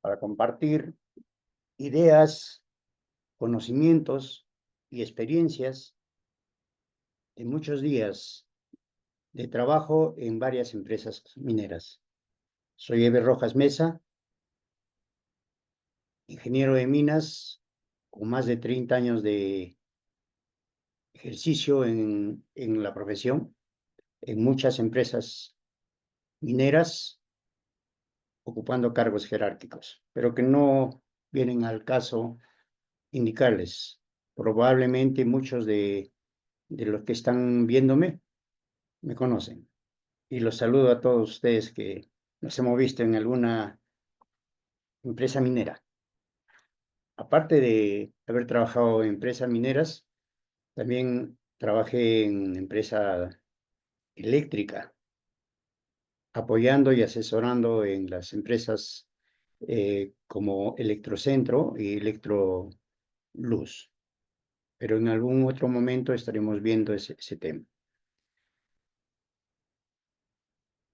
para compartir ideas, conocimientos y experiencias de muchos días de trabajo en varias empresas mineras. Soy Eber Rojas Mesa, ingeniero de minas con más de 30 años de ejercicio en la profesión, en muchas empresas mineras, ocupando cargos jerárquicos, pero que no vienen al caso indicarles. Probablemente muchos de los que están viéndome me conocen. Y los saludo a todos ustedes que nos hemos visto en alguna empresa minera. Aparte de haber trabajado en empresas mineras, también trabajé en empresa eléctrica, apoyando y asesorando en las empresas como Electrocentro y Electroluz. Pero en algún otro momento estaremos viendo ese tema.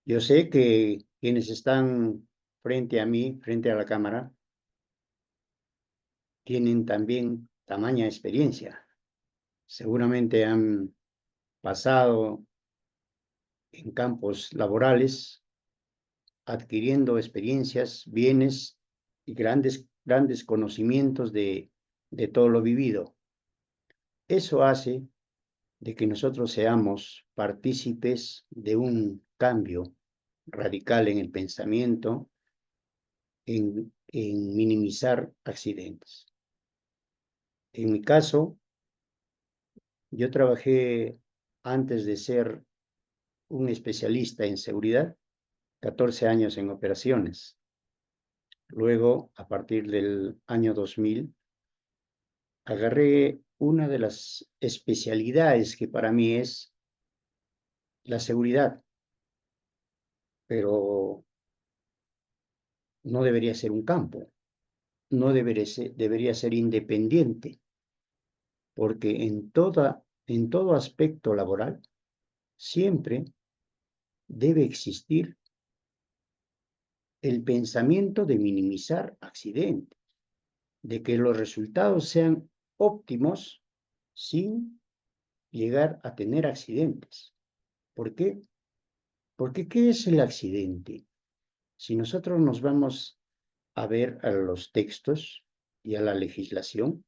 Yo sé que quienes están frente a mí, frente a la cámara, tienen también tamaña experiencia. Seguramente han pasado en campos laborales, adquiriendo experiencias, bienes y grandes conocimientos de todo lo vivido. Eso hace de que nosotros seamos partícipes de un cambio radical en el pensamiento, en minimizar accidentes. En mi caso, yo trabajé antes de ser un especialista en seguridad, 14 años en operaciones. Luego, a partir del año 2000, agarré una de las especialidades que para mí es la seguridad, pero no debería ser un campo, no debería ser independiente, porque en todo aspecto laboral siempre debe existir el pensamiento de minimizar accidentes, de que los resultados sean óptimos sin llegar a tener accidentes. ¿Por qué? Porque ¿qué es el accidente? Si nosotros nos vamos a ver a los textos y a la legislación,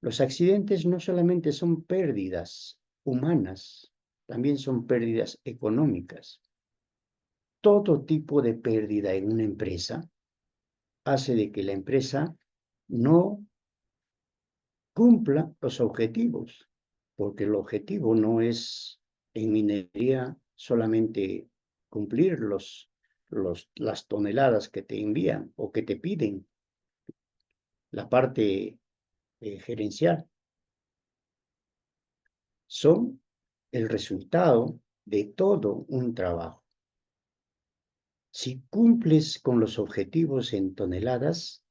los accidentes no solamente son pérdidas humanas, también son pérdidas económicas. Todo tipo de pérdida en una empresa hace de que la empresa no cumpla los objetivos, porque el objetivo no es en minería solamente cumplir las toneladas que te envían o que te piden la parte gerencial. Son el resultado de todo un trabajo. Si cumples con los objetivos en toneladas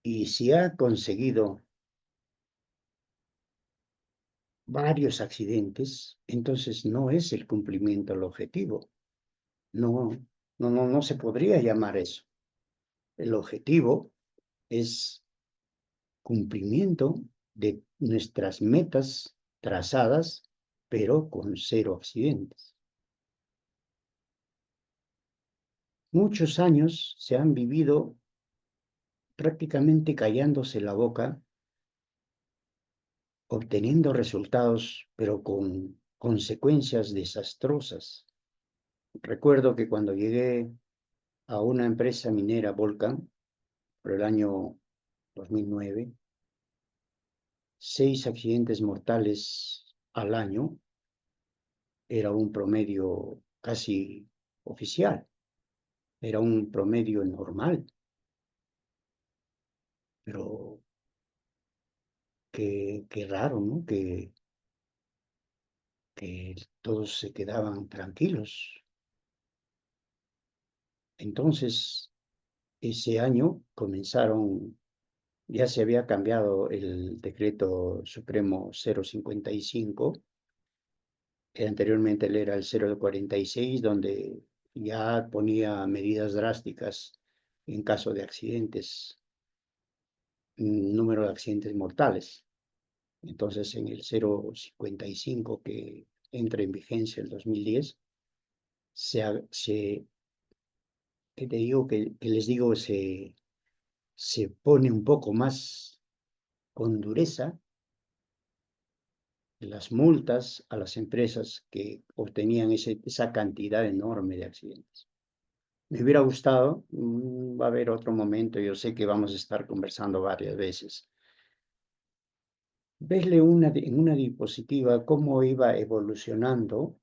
y si ha conseguido varios accidentes, entonces no es el cumplimiento del objetivo. No, no se podría llamar eso. El objetivo es cumplimiento de nuestras metas trazadas, pero con 0 accidentes. Muchos años se han vivido prácticamente callándose la boca, obteniendo resultados, pero con consecuencias desastrosas. Recuerdo que cuando llegué a una empresa minera, Volcan, por el año 2009, 6 accidentes mortales al año era un promedio casi oficial, era un promedio normal, pero qué raro, ¿no? Que todos se quedaban tranquilos. Entonces, ese año comenzaron, ya se había cambiado el decreto supremo 055, que anteriormente él era el 046, donde ya ponía medidas drásticas en caso de accidentes, número de accidentes mortales. Entonces, en el 0,55 que entra en vigencia el 2010, que te digo que les digo, se pone un poco más con dureza las multas a las empresas que obtenían esa cantidad enorme de accidentes. Me hubiera gustado, va a haber otro momento, yo sé que vamos a estar conversando varias veces, verle en una diapositiva cómo iba evolucionando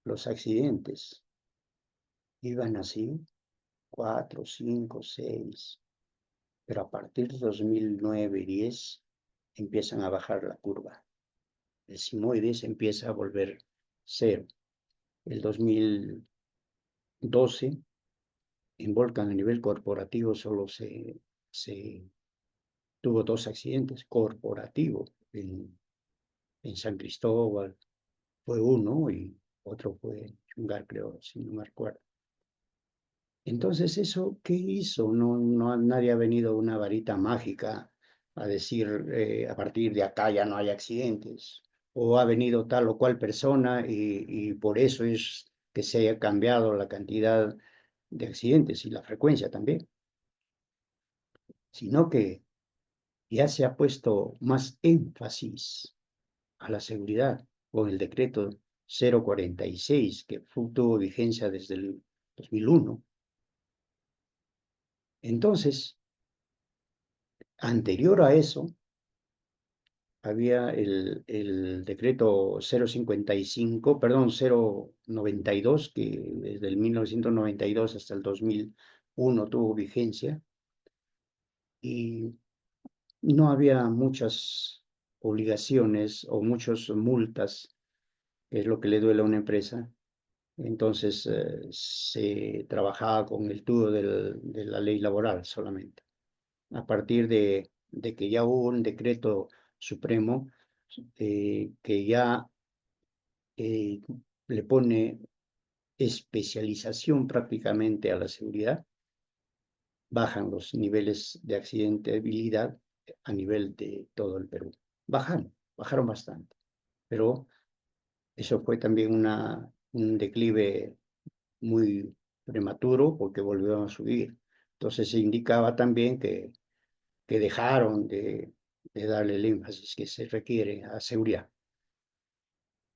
los accidentes. Iban así, 4, 5, 6, pero a partir de 2009 y 10 empiezan a bajar la curva. El simoides empieza a volver cero. El 2012, en Volcan a nivel corporativo solo se tuvo 2 accidentes corporativos. En San Cristóbal fue uno y otro fue en Chungar, creo, si no me acuerdo. Entonces, ¿eso qué hizo? Nadie ha venido una varita mágica a decir, a partir de acá ya no hay accidentes, o ha venido tal o cual persona y por eso es que se haya cambiado la cantidad de accidentes y la frecuencia también, sino que ya se ha puesto más énfasis a la seguridad con el decreto 046, que tuvo vigencia desde el 2001. Entonces, anterior a eso, había el decreto 055, perdón, 092, que desde el 1992 hasta el 2001 tuvo vigencia, y no había muchas obligaciones o muchas multas, que es lo que le duele a una empresa. Entonces se trabajaba con el tubo de la ley laboral solamente. A partir de que ya hubo un decreto supremo que ya le pone especialización prácticamente a la seguridad, bajan los niveles de accidentabilidad a nivel de todo el Perú. Bajaron bastante, pero eso fue también un declive muy prematuro porque volvieron a subir. Entonces se indicaba también que dejaron de darle el énfasis que se requiere a seguridad.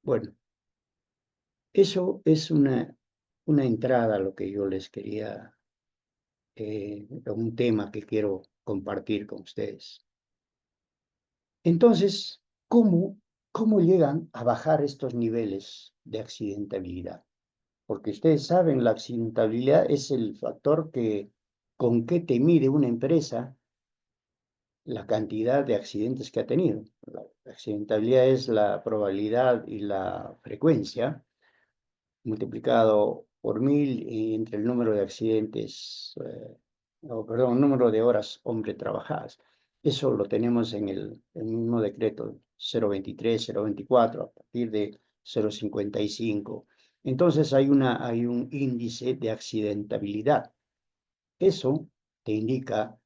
Bueno, eso es una entrada a lo que yo les quería, un tema que quiero compartir con ustedes. Entonces, ¿cómo llegan a bajar estos niveles de accidentabilidad? Porque ustedes saben, la accidentabilidad es el factor con que te mide una empresa la cantidad de accidentes que ha tenido. La accidentabilidad es la probabilidad y la frecuencia multiplicado por 1000 y entre el número de accidentes, perdón, número de horas hombre trabajadas. Eso lo tenemos en el mismo decreto 023, 024, a partir de 055. Entonces hay un índice de accidentabilidad. Eso te indica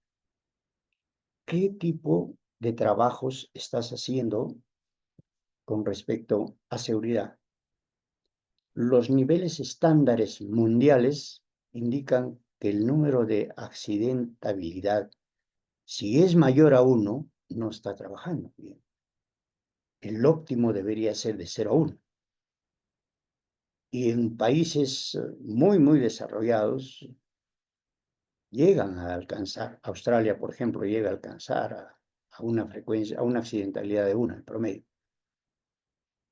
qué tipo de trabajos estás haciendo con respecto a seguridad. Los niveles estándares mundiales indican que el número de accidentabilidad, si es mayor a 1, no está trabajando bien. El óptimo debería ser de 0 a 1. Y en países muy desarrollados llegan a alcanzar, Australia, por ejemplo, llega a alcanzar a una frecuencia, a una accidentalidad de 1 en promedio.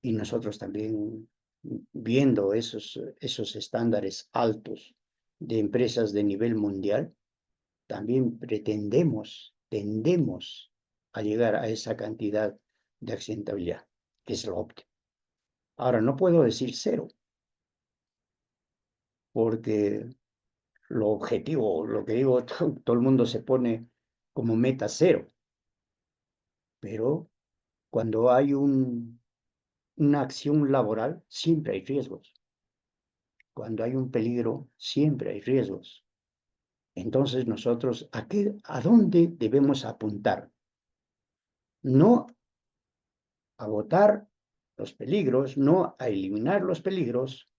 Y nosotros también, viendo esos estándares altos de empresas de nivel mundial, también tendemos a llegar a esa cantidad de accidentabilidad, que es lo óptimo. Ahora, no puedo decir cero, porque lo objetivo, lo que digo, todo el mundo se pone como meta cero, pero cuando hay una acción laboral, siempre hay riesgos. Cuando hay un peligro, siempre hay riesgos. Entonces nosotros, ¿a dónde debemos apuntar? No a votar los peligros, no a eliminar los peligros,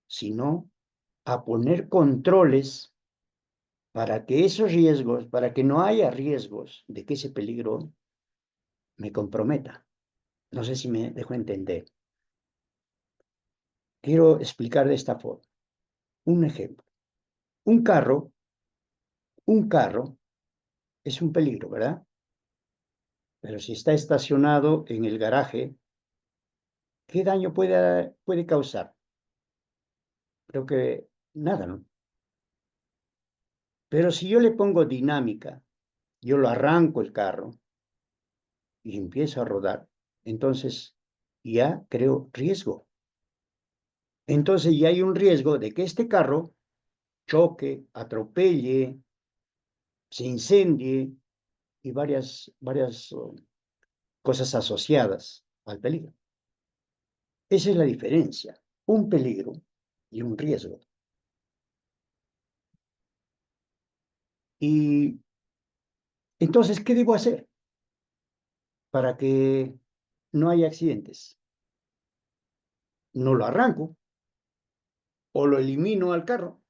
sino a poner controles para que esos riesgos, para que no haya riesgos de que ese peligro me comprometa. No sé si me dejo entender. Quiero explicar de esta forma. Un ejemplo. Un carro es un peligro, ¿verdad? Pero si está estacionado en el garaje, ¿qué daño puede causar? Creo que nada, ¿no? Pero si yo le pongo dinámica, yo lo arranco el carro y empiezo a rodar, entonces ya creo riesgo. Entonces ya hay un riesgo de que este carro choque, atropelle, se incendie y varias cosas asociadas al peligro. Esa es la diferencia, un peligro y un riesgo. Y entonces, ¿qué debo hacer para que no haya accidentes? No lo arranco o lo elimino al carro,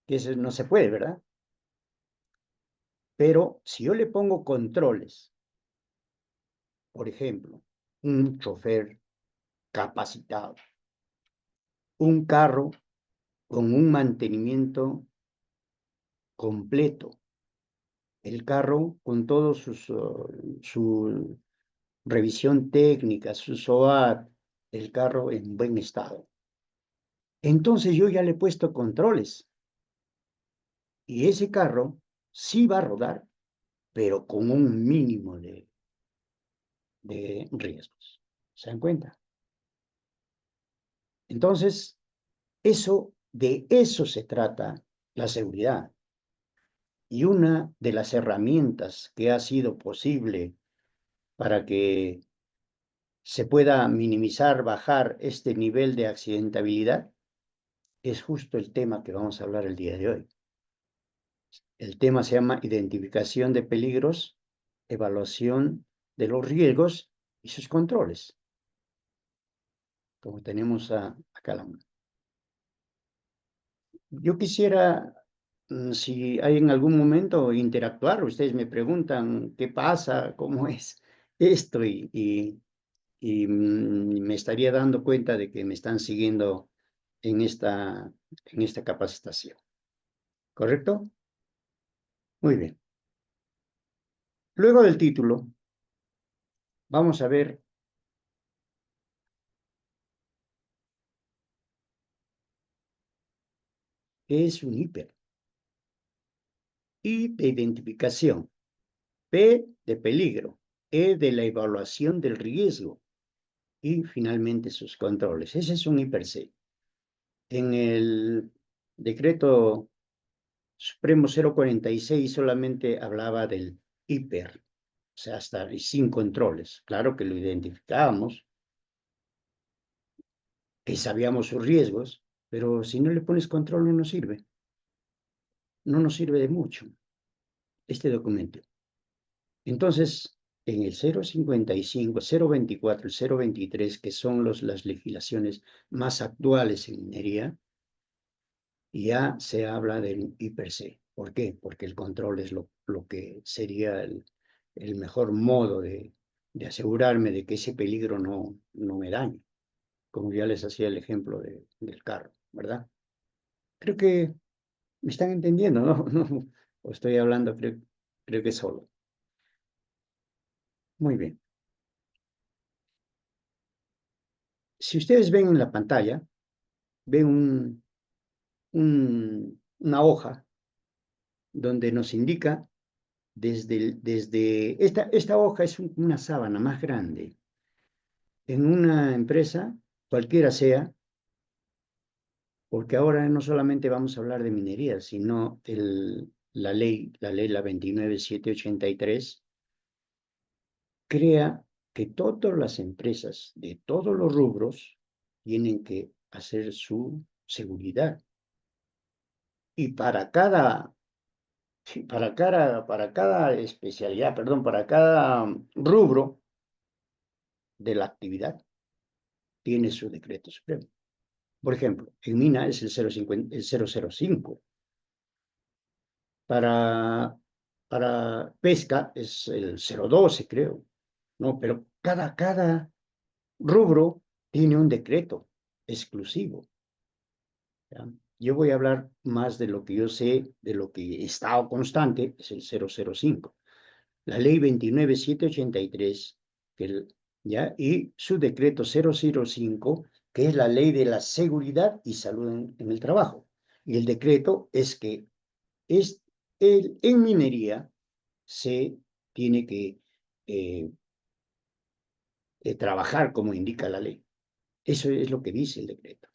que eso no se puede, ¿verdad? Pero si yo le pongo controles, por ejemplo, un chofer capacitado, un carro con un mantenimiento completo, el carro con todos su revisión técnica, su SOAT, el carro en buen estado. Entonces yo ya le he puesto controles y ese carro sí va a rodar, pero con un mínimo de riesgos. ¿Se dan cuenta? Entonces, de eso se trata la seguridad. Y una de las herramientas que ha sido posible para que se pueda minimizar, bajar este nivel de accidentabilidad, es justo el tema que vamos a hablar el día de hoy. El tema se llama identificación de peligros, evaluación de los riesgos y sus controles, como tenemos acá a la mano. Yo quisiera, si hay en algún momento, interactuar. Ustedes me preguntan qué pasa, cómo es esto y me estaría dando cuenta de que me están siguiendo en esta capacitación. ¿Correcto? Muy bien. Luego del título, vamos a ver qué es un hiper. I de identificación, P de peligro, E de la evaluación del riesgo y finalmente sus controles. Ese es un hiper C. En el decreto Supremo 046 solamente hablaba del hiper, o sea, hasta sin controles. Claro que lo identificábamos, que sabíamos sus riesgos, pero si no le pones control no nos sirve. No nos sirve de mucho este documento. Entonces, en el 055, 024, el 023, que son las legislaciones más actuales en minería, ya se habla del IPC. ¿Por qué? Porque el control es lo que sería el mejor modo de asegurarme de que ese peligro no me dañe, como ya les hacía el ejemplo del carro, ¿verdad? Creo que me están entendiendo, ¿no? No, o estoy hablando, creo que solo. Muy bien. Si ustedes ven en la pantalla, ven una hoja donde nos indica esta hoja es una sábana más grande. En una empresa, cualquiera sea, porque ahora no solamente vamos a hablar de minería, sino la 29783, crea que todas las empresas de todos los rubros tienen que hacer su seguridad. Y para cada especialidad, perdón, para cada rubro de la actividad, tiene su decreto supremo. Por ejemplo, en mina es el 005. Para pesca es el 012, creo. No, pero cada rubro tiene un decreto exclusivo. ¿Ya? Yo voy a hablar más de lo que yo sé, de lo que he estado constante, es el 005. La ley 29783, ¿ya? Y su decreto 005, que es la ley de la seguridad y salud en el trabajo. Y el decreto es que en minería se tiene que eh, trabajar como indica la ley. Eso es lo que dice el decreto.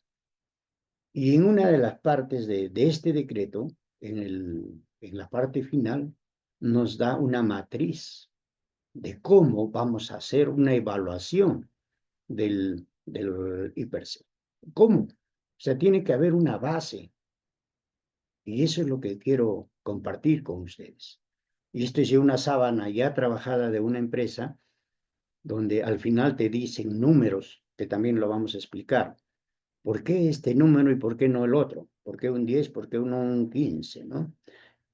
Y en una de las partes de este decreto, en la parte final, nos da una matriz de cómo vamos a hacer una evaluación del IPERSE. ¿Cómo? O sea, tiene que haber una base. Y eso es lo que quiero compartir con ustedes. Y esto es ya una sábana ya trabajada de una empresa donde al final te dicen números, que también lo vamos a explicar. ¿Por qué este número y por qué no el otro? ¿Por qué un 10? ¿Por qué un 15? ¿No?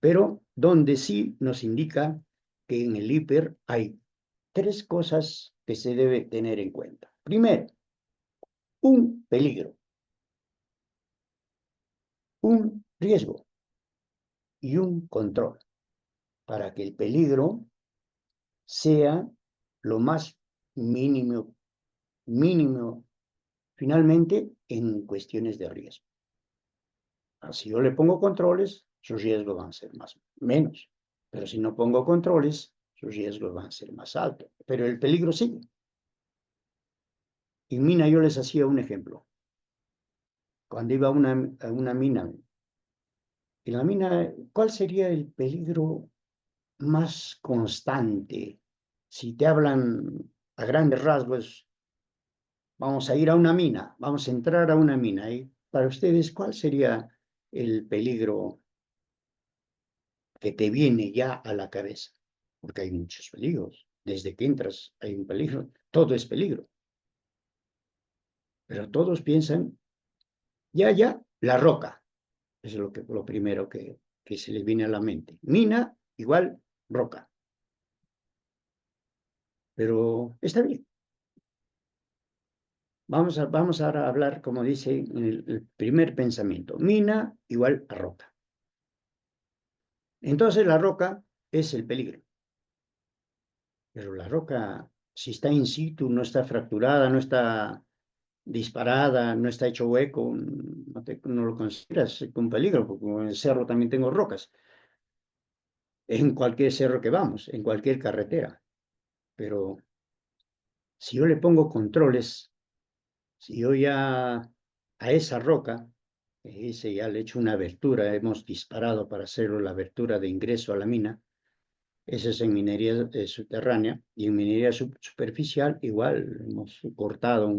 Pero donde sí nos indica que en el hiper hay tres cosas que se debe tener en cuenta. Primero, un peligro, un riesgo y un control para que el peligro sea lo más mínimo, finalmente, en cuestiones de riesgo. Si yo le pongo controles, sus riesgos van a ser menos. Pero si no pongo controles, sus riesgos van a ser más altos. Pero el peligro sigue. En mina yo les hacía un ejemplo. Cuando iba a una mina, en la mina, ¿cuál sería el peligro más constante? Si te hablan a grandes rasgos, vamos a ir a una mina, vamos a entrar a una mina. Y para ustedes, ¿cuál sería el peligro que te viene ya a la cabeza? Porque hay muchos peligros. Desde que entras hay un peligro. Todo es peligro. Pero todos piensan, ya, la roca. Eso es lo primero que se les viene a la mente. Mina igual roca. Pero está bien. Vamos a hablar, como dice el primer pensamiento. Mina igual a roca. Entonces la roca es el peligro. Pero la roca, si está in situ, no está fracturada, no está disparada, no está hecho hueco, no lo consideras un peligro, porque en el cerro también tengo rocas, en cualquier cerro que vamos, en cualquier carretera. Pero si yo le pongo controles, si yo ya a esa roca, ese ya le he hecho una abertura, hemos disparado para hacerlo la abertura de ingreso a la mina, esa es en minería subterránea, y en minería superficial igual hemos cortado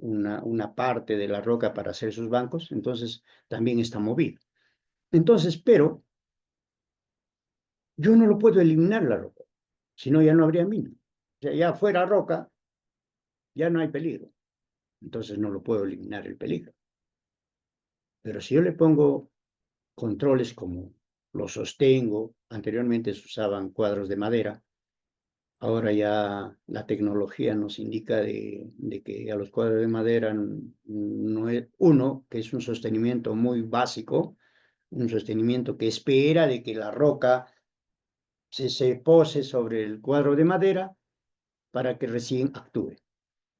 una parte de la roca para hacer sus bancos, entonces también está movido. Entonces, pero yo no lo puedo eliminar la roca, si no ya no habría mina. O sea, ya fuera roca, ya no hay peligro. Entonces no lo puedo eliminar el peligro. Pero si yo le pongo controles como los sostengo, anteriormente se usaban cuadros de madera, ahora ya la tecnología nos indica de que a los cuadros de madera no es uno, que es un sostenimiento muy básico, un sostenimiento que espera de que la roca se pose sobre el cuadro de madera para que recién actúe.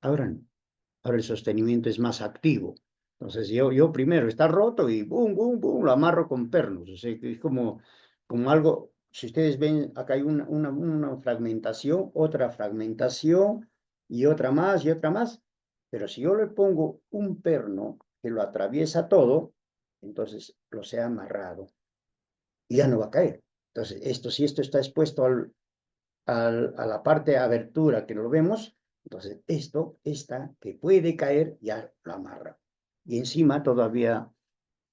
Ahora no. Ahora el sostenimiento es más activo. Entonces yo primero está roto y boom, boom, boom, lo amarro con pernos. O sea, es como algo, si ustedes ven, acá hay una fragmentación, otra fragmentación y otra más y otra más. Pero si yo le pongo un perno que lo atraviesa todo, entonces lo se ha amarrado y ya no va a caer. Entonces, si esto está expuesto a la parte de abertura que no lo vemos, entonces esta que puede caer, ya lo amarra. Y encima todavía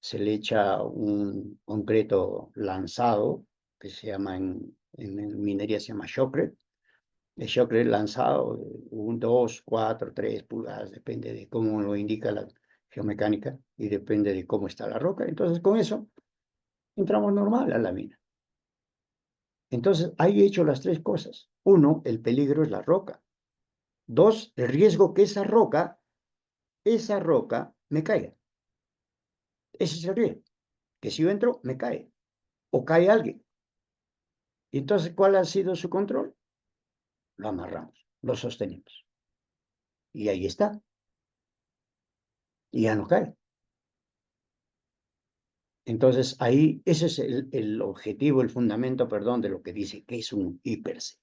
se le echa un concreto lanzado, que se llama en minería se llama shotcrete. El shotcrete lanzado, 1, 2, 4, 3 pulgadas, depende de cómo lo indica la geomecánica y depende de cómo está la roca. Entonces, con eso entramos normal a la mina. Entonces, ahí he hecho las tres cosas. Uno, el peligro es la roca. Dos, el riesgo que esa roca me caiga. Ese es el riesgo. Que si yo entro, me cae. O cae alguien. Y entonces, ¿cuál ha sido su control? Lo amarramos, lo sostenemos. Y ahí está. Y ya no cae. Entonces, ahí, ese es el objetivo, el fundamento, perdón, de lo que dice que es un IPERSE.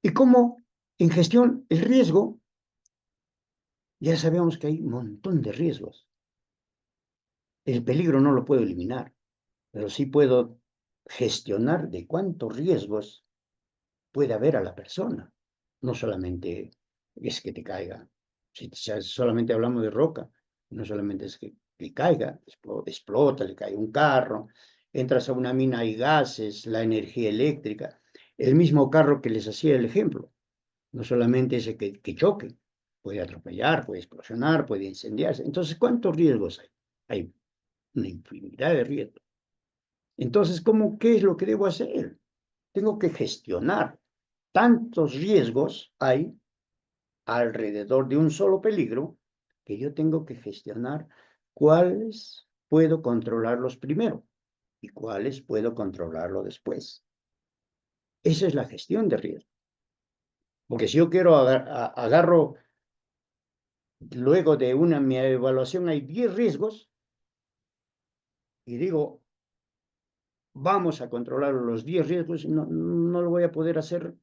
Y como en gestión, el riesgo, ya sabemos que hay un montón de riesgos. El peligro no lo puedo eliminar, pero sí puedo gestionar de cuántos riesgos puede haber a la persona. No solamente es que te caiga. Si solamente hablamos de roca, no solamente es que caiga, explota, le cae un carro, entras a una mina, hay gases, la energía eléctrica. El mismo carro que les hacía el ejemplo, no solamente ese que choque, puede atropellar, puede explosionar, puede incendiarse. Entonces, ¿cuántos riesgos hay? Hay una infinidad de riesgos. Entonces, ¿qué es lo que debo hacer? Tengo que gestionar. Tantos riesgos hay alrededor de un solo peligro que yo tengo que gestionar cuáles puedo controlarlos primero y cuáles puedo controlarlo después. Esa es la gestión de riesgo. Porque si yo quiero agarro, luego de mi evaluación hay 10 riesgos y digo, vamos a controlar los 10 riesgos, no lo voy a poder hacer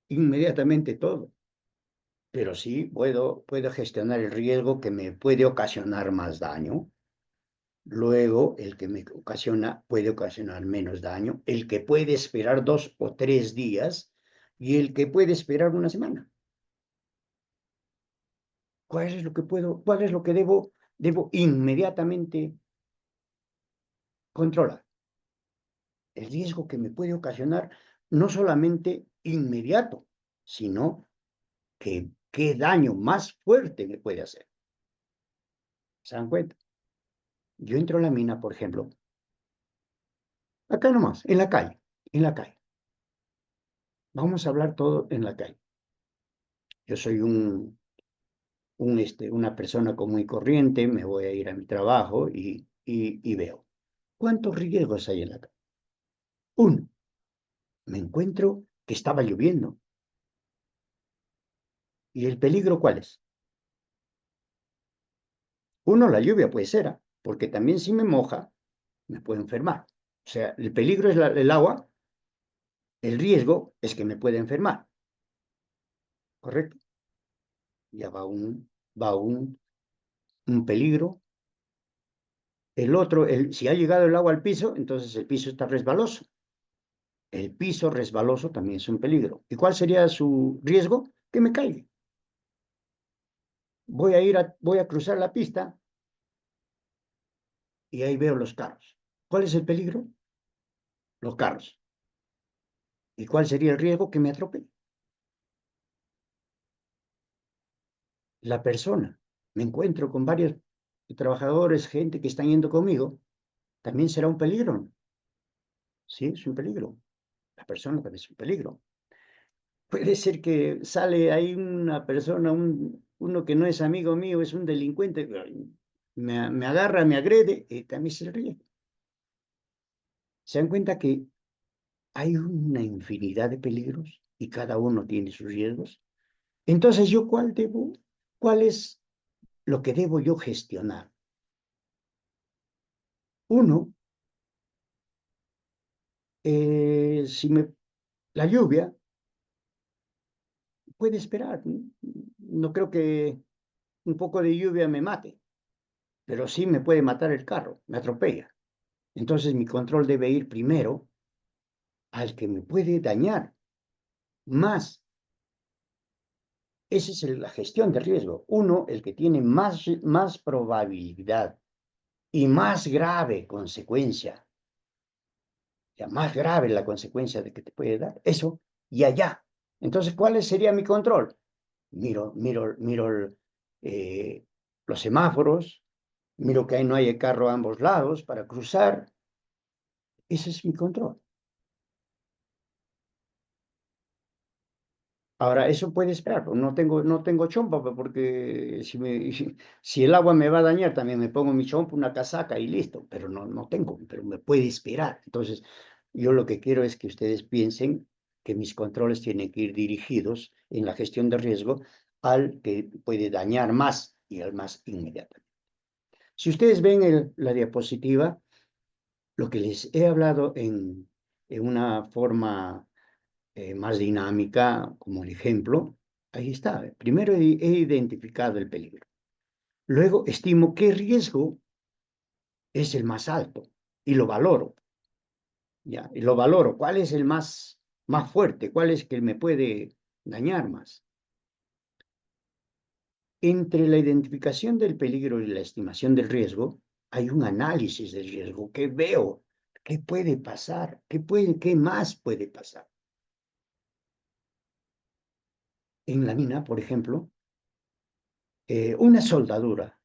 inmediatamente todo. Pero sí puedo gestionar el riesgo que me puede ocasionar más daño. Luego, el que me ocasiona puede ocasionar menos daño, el que puede esperar 2 o 3 días y el que puede esperar una semana. ¿Cuál es lo que debo inmediatamente controlar? El riesgo que me puede ocasionar no solamente inmediato, sino que qué daño más fuerte me puede hacer. ¿Se dan cuenta? Yo entro a la mina, por ejemplo, acá nomás, en la calle. Vamos a hablar todo en la calle. Yo soy una persona común y corriente, me voy a ir a mi trabajo y veo. ¿Cuántos riesgos hay en la calle? Uno, me encuentro que estaba lloviendo. ¿Y el peligro cuál es? Uno, la lluvia puede ser, porque también si me moja, me puedo enfermar. O sea, el peligro es el agua, el riesgo es que me pueda enfermar. ¿Correcto? Ya un peligro. El otro, si ha llegado el agua al piso, entonces el piso está resbaloso. El piso resbaloso también es un peligro. ¿Y cuál sería su riesgo? Que me caiga. Voy a cruzar la pista y ahí veo los carros. ¿Cuál es el peligro? Los carros. ¿Y cuál sería el riesgo? Que me atropelle. La persona. Me encuentro con varios trabajadores, gente que están yendo conmigo. También será un peligro. Sí, es un peligro. La persona también es un peligro. Puede ser que sale ahí una persona, uno que no es amigo mío, es un delincuente, me agarra, me agrede, también se ríe. Se dan cuenta que hay una infinidad de peligros y cada uno tiene sus riesgos. Entonces, ¿cuál es lo que debo yo gestionar? Uno, la lluvia puede esperar. No creo que un poco de lluvia me mate, pero sí me puede matar el carro, me atropella. Entonces mi control debe ir primero al que me puede dañar más. Esa es la gestión de riesgo. Uno, el que tiene más probabilidad y más grave consecuencia, ya más grave la consecuencia de que te puede dar, eso y allá. Entonces, ¿cuál sería mi control? Miro eh, los semáforos, miro que ahí no hay carro a ambos lados para cruzar. Ese es mi control. Ahora, eso puede esperar, pues, no tengo chompa, pues, porque si el agua me va a dañar, también me pongo mi chompa, una casaca y listo, pero no tengo, pero me puede esperar. Entonces, yo lo que quiero es que ustedes piensen que mis controles tienen que ir dirigidos en la gestión de riesgo al que puede dañar más y al más inmediato. Si ustedes ven la diapositiva, lo que les he hablado en una forma más dinámica, como el ejemplo, ahí está. Primero he identificado el peligro. Luego estimo qué riesgo es el más alto y lo valoro. ¿Ya? Y lo valoro. ¿Cuál es el más fuerte? ¿Cuál es que me puede dañar más? Entre la identificación del peligro y la estimación del riesgo, hay un análisis del riesgo que veo. ¿Qué puede pasar? ¿Qué más puede pasar? En la mina, por ejemplo, una soldadura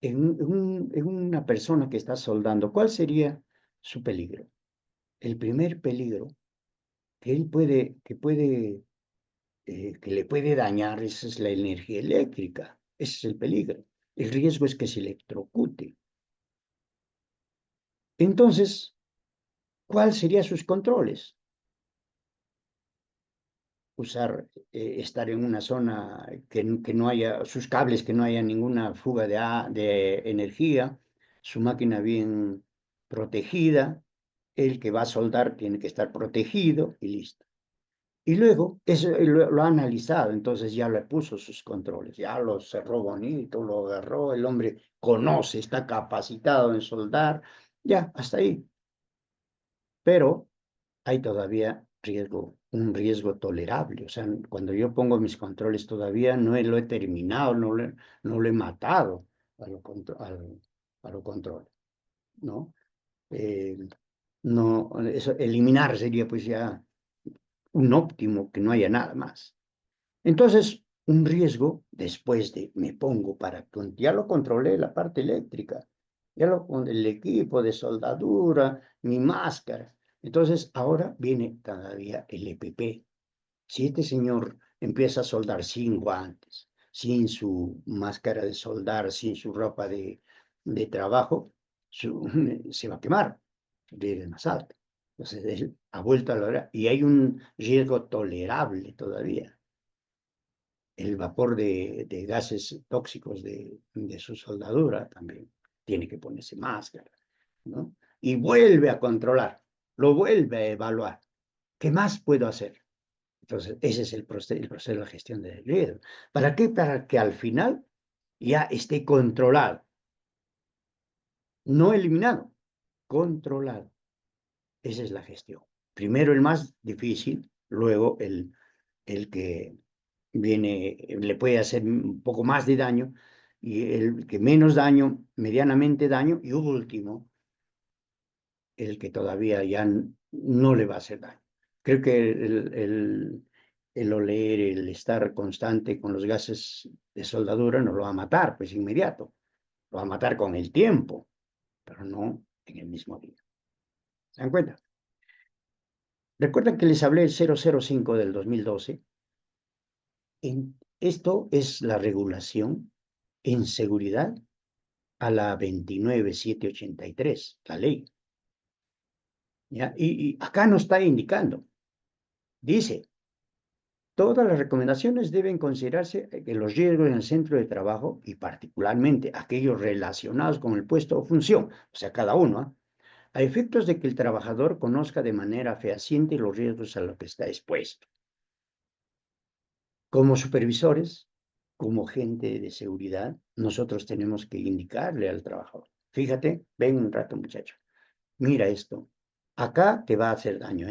en una persona que está soldando, ¿cuál sería su peligro? El primer peligro que le puede dañar, esa es la energía eléctrica, ese es el peligro. El riesgo es que se electrocute. Entonces, ¿cuál serían sus controles? Estar en una zona que no haya, sus cables, que no haya ninguna fuga de energía, su máquina bien protegida, el que va a soldar tiene que estar protegido y listo. Y luego, eso lo ha analizado, entonces ya le puso sus controles, ya lo cerró bonito, lo agarró, el hombre conoce, está capacitado en soldar, ya, hasta ahí. Pero hay todavía un riesgo tolerable. O sea, cuando yo pongo mis controles todavía lo he terminado, no lo he matado a lo control, ¿no? Eh, no, eso, eliminar sería pues ya un óptimo, que no haya nada más. Entonces, un riesgo, después de me pongo ya lo controlé la parte eléctrica, con el equipo de soldadura, mi máscara. Entonces, ahora viene todavía el EPP. Si este señor empieza a soldar sin guantes, sin su máscara de soldar, sin su ropa de trabajo, se va a quemar, el más alto. Entonces, él ha vuelto a la hora y hay un riesgo tolerable todavía, el vapor de gases tóxicos de su soldadura también. Tiene que ponerse máscara, ¿no? Y vuelve a controlar, lo vuelve a evaluar. ¿Qué más puedo hacer? Entonces, ese es el proceso de la gestión de riesgo. ¿Para qué? Para que al final ya esté controlado, no eliminado, controlado. Esa es la gestión. Primero el más difícil, luego el que le puede hacer un poco más de daño, y el que menos daño, medianamente daño, y último, el que todavía ya no le va a hacer daño. Creo que el oler, el estar constante con los gases de soldadura no lo va a matar, pues inmediato. Lo va a matar con el tiempo, pero no en el mismo día. ¿Se dan cuenta? ¿Recuerdan que les hablé del 005 del 2012? Esto es la regulación en seguridad a la 29783, la ley. ¿Ya? Y acá nos está indicando, dice, todas las recomendaciones deben considerarse que los riesgos en el centro de trabajo y particularmente aquellos relacionados con el puesto o función, o sea, cada uno, a efectos de que el trabajador conozca de manera fehaciente los riesgos a los que está expuesto. Como supervisores, como gente de seguridad, nosotros tenemos que indicarle al trabajador, fíjate, ven un rato muchacho, mira esto, acá te va a hacer daño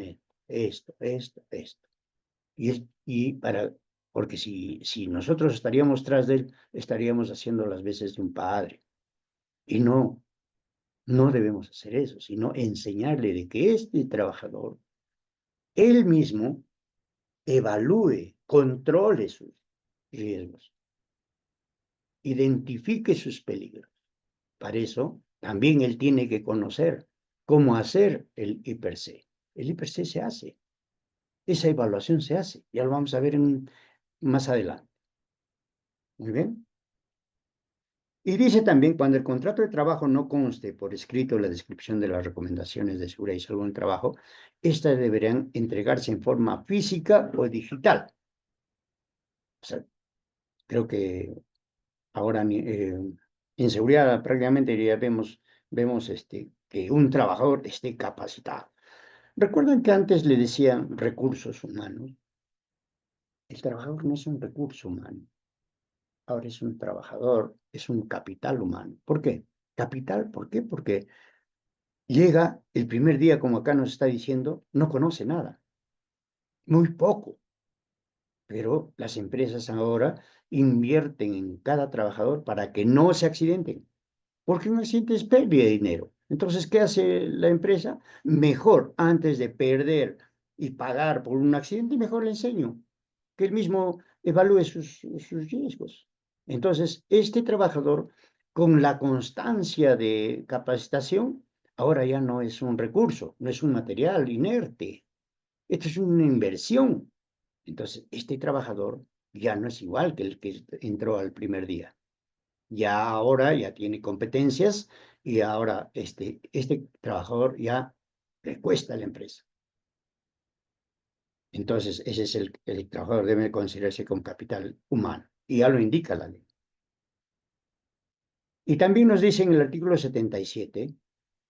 esto. Porque si nosotros estaríamos tras de él, estaríamos haciendo las veces de un padre. Y no debemos hacer eso, sino enseñarle de que este trabajador, él mismo, evalúe, controle sus riesgos, identifique sus peligros. Para eso, también él tiene que conocer cómo hacer el IPRC. El IPRC se hace, esa evaluación se hace, ya lo vamos a ver más adelante. Muy bien. Y dice también, cuando el contrato de trabajo no conste por escrito la descripción de las recomendaciones de seguridad y salud en el trabajo, estas deberán entregarse en forma física o digital. O sea, creo que ahora en seguridad prácticamente ya vemos que un trabajador esté capacitado. ¿Recuerdan que antes le decían recursos humanos? El trabajador no es un recurso humano. Ahora es un trabajador, es un capital humano. ¿Por qué? Capital, ¿por qué? Porque llega el primer día, como acá nos está diciendo, no conoce nada, muy poco, pero las empresas ahora invierten en cada trabajador para que no se accidenten, porque un accidente es pérdida de dinero. Entonces, ¿qué hace la empresa? Mejor, antes de perder y pagar por un accidente, mejor le enseño que él mismo evalúe sus riesgos. Entonces, este trabajador, con la constancia de capacitación, ahora ya no es un recurso, no es un material inerte, esto es una inversión. Entonces, este trabajador ya no es igual que el que entró al primer día. Ya ahora ya tiene competencias y ahora este trabajador ya le cuesta a la empresa. Entonces, ese es el trabajador debe considerarse como capital humano, y ya lo indica la ley. Y también nos dice en el artículo 77,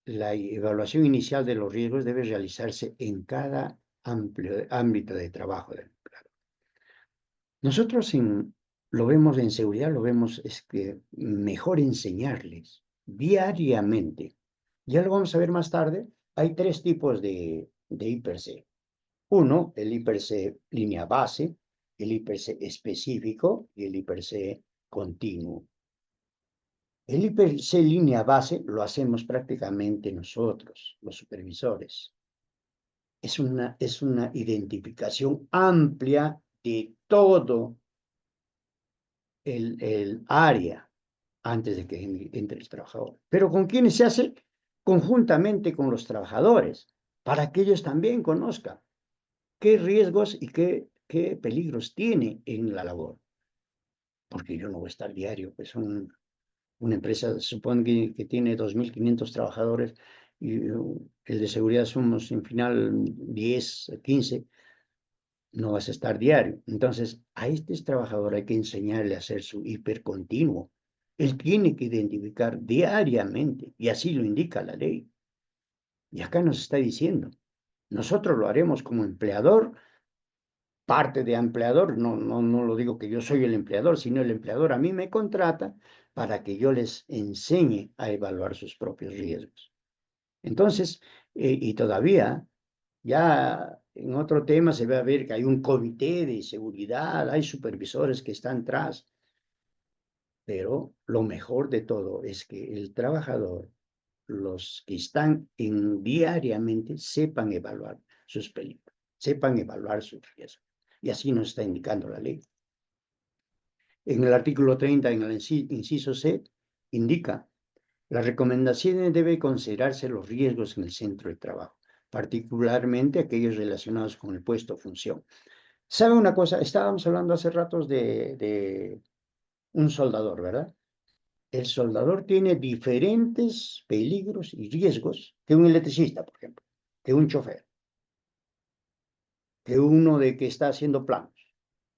la evaluación inicial de los riesgos debe realizarse en cada amplio ámbito de trabajo del empleado. Nosotros lo vemos en seguridad, lo vemos es que mejor enseñarles diariamente. Ya lo vamos a ver más tarde. Hay tres tipos de IPRC. Uno, el IPRC línea base, el IPRC específico y el IPRC continuo. El IPRC línea base lo hacemos prácticamente nosotros, los supervisores. Es una identificación amplia de todo el área antes de que entre el trabajador. Pero ¿con quiénes se hace? Conjuntamente con los trabajadores, para que ellos también conozcan qué riesgos y qué peligros tiene en la labor. Porque yo no voy a estar diario, pues una empresa, supone que tiene 2.500 trabajadores y el de seguridad somos en final 10, 15, no vas a estar diario. Entonces, a este trabajador hay que enseñarle a hacer su hipercontinuo. Él tiene que identificar diariamente, y así lo indica la ley. Y acá nos está diciendo, nosotros lo haremos como empleador, parte de empleador, no lo digo que yo soy el empleador, sino el empleador a mí me contrata para que yo les enseñe a evaluar sus propios riesgos. Entonces, y todavía, ya en otro tema se va a ver que hay un comité de seguridad, hay supervisores que están tras, pero lo mejor de todo es que el trabajador, los que están diariamente, sepan evaluar sus peligros, sepan evaluar sus riesgos. Y así nos está indicando la ley. En el artículo 30, en el inciso C, indica, las recomendaciones deben considerarse los riesgos en el centro de trabajo, particularmente aquellos relacionados con el puesto o función. ¿Sabe una cosa? Estábamos hablando hace ratos de un soldador, ¿verdad? El soldador tiene diferentes peligros y riesgos que un electricista, por ejemplo, que un chofer, que uno de que está haciendo planos.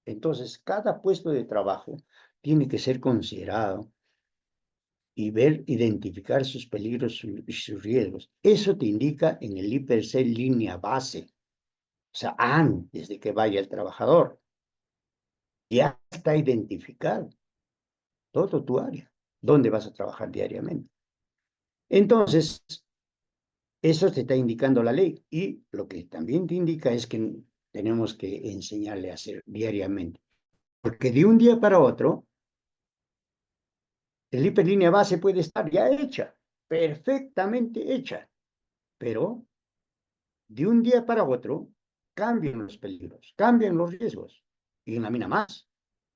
Entonces, cada puesto de trabajo tiene que ser considerado y identificar sus peligros y sus riesgos. Eso te indica en el IPRC línea base, o sea, antes de que vaya el trabajador. Ya está identificado todo tu área, dónde vas a trabajar diariamente. Entonces, eso te está indicando la ley, y lo que también te indica es que tenemos que enseñarle a hacer diariamente, porque de un día para otro El hiperlínea base puede estar ya hecha, perfectamente hecha, pero de un día para otro cambian los peligros, cambian los riesgos. Y una mina más.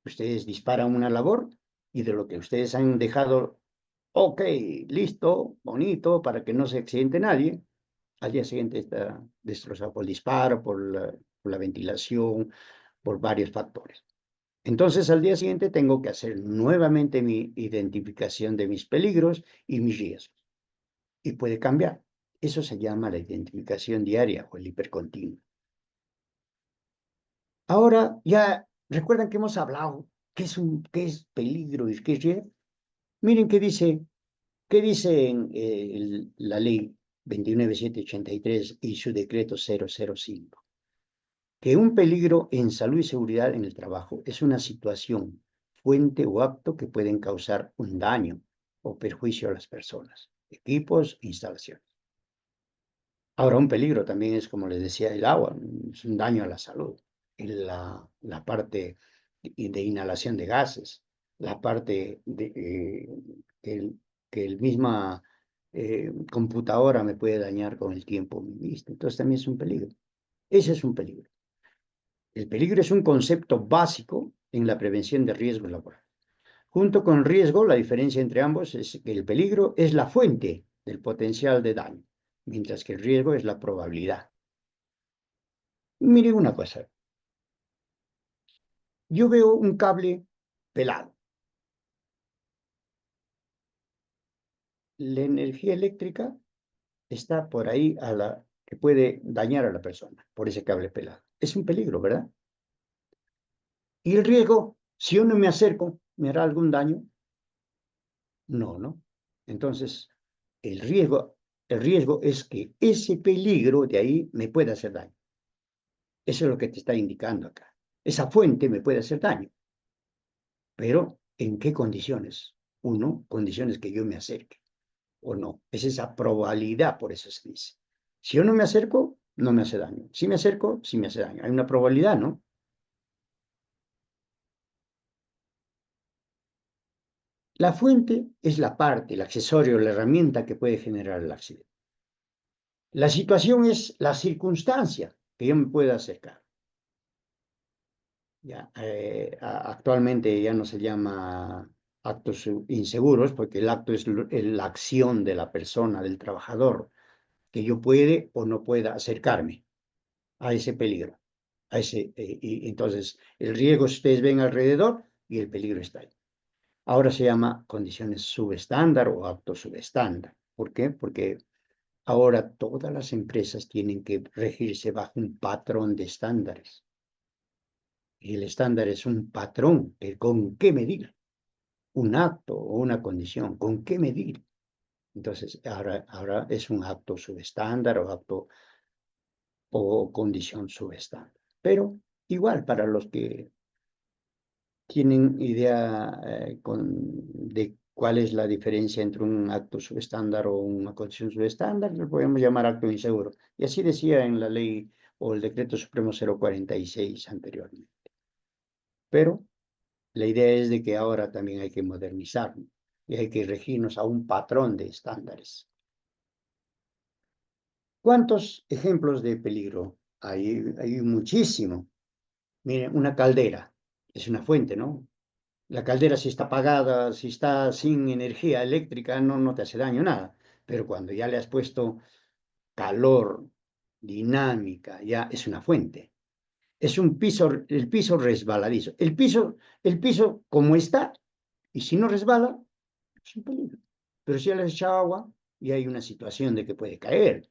Ustedes disparan una labor y de lo que ustedes han dejado, ok, listo, bonito, para que no se accidente nadie, al día siguiente está destrozado por el disparo, por la ventilación, por varios factores. Entonces, al día siguiente tengo que hacer nuevamente mi identificación de mis peligros y mis riesgos. Y puede cambiar. Eso se llama la identificación diaria o el hipercontinuo. Ahora ya recuerdan que hemos hablado qué es peligro y qué es riesgo. Miren qué dice en la ley 29783 y su decreto 005. Que un peligro en salud y seguridad en el trabajo es una situación, fuente o acto que pueden causar un daño o perjuicio a las personas, equipos, instalaciones. Ahora, un peligro también es, como les decía, el agua, es un daño a la salud. La parte de inhalación de gases, la parte que el misma computadora me puede dañar con el tiempo mi vista. Entonces también es un peligro. Ese es un peligro. El peligro es un concepto básico en la prevención de riesgos laborales. Junto con el riesgo, la diferencia entre ambos es que el peligro es la fuente del potencial de daño, mientras que el riesgo es la probabilidad. Mire una cosa, yo veo un cable pelado. La energía eléctrica está por ahí que puede dañar a la persona por ese cable pelado. Es un peligro, ¿verdad? Y el riesgo, si yo no me acerco, ¿me hará algún daño? No, ¿no? Entonces, el riesgo, el riesgo es que ese peligro de ahí me pueda hacer daño. Eso es lo que te está indicando acá. Esa fuente me puede hacer daño, pero ¿en qué condiciones? Uno, condiciones que yo me acerque o no. Es esa probabilidad, por eso se dice. Si yo no me acerco, no me hace daño. Si me acerco, sí me hace daño. Hay una probabilidad, ¿no? La fuente es la parte, el accesorio, la herramienta que puede generar el accidente. La situación es la circunstancia que yo me pueda acercar. Ya, actualmente ya no se llama actos inseguros porque el acto es la acción de la persona, del trabajador, que yo puede o no pueda acercarme a ese peligro. Y entonces el riesgo ustedes ven alrededor y el peligro está ahí. Ahora se llama condiciones subestándar o actos subestándar. ¿Por qué? Porque ahora todas las empresas tienen que regirse bajo un patrón de estándares. Y el estándar es un patrón, con qué medir un acto o una condición, con qué medir. Entonces, ahora es un acto subestándar o acto o condición subestándar. Pero igual para los que tienen idea de cuál es la diferencia entre un acto subestándar o una condición subestándar, lo podemos llamar acto inseguro. Y así decía en la ley o el decreto supremo 046 anteriormente. Pero la idea es de que ahora también hay que modernizarnos y hay que regirnos a un patrón de estándares. ¿Cuántos ejemplos de peligro? Hay muchísimo. Miren, una caldera es una fuente, ¿no? La caldera si está apagada, si está sin energía eléctrica, no te hace daño nada. Pero cuando ya le has puesto calor, dinámica, ya es una fuente. Es el piso resbaladizo. El piso como está, y si no resbala, es un peligro. Pero si ya le has echado agua y hay una situación de que puede caer.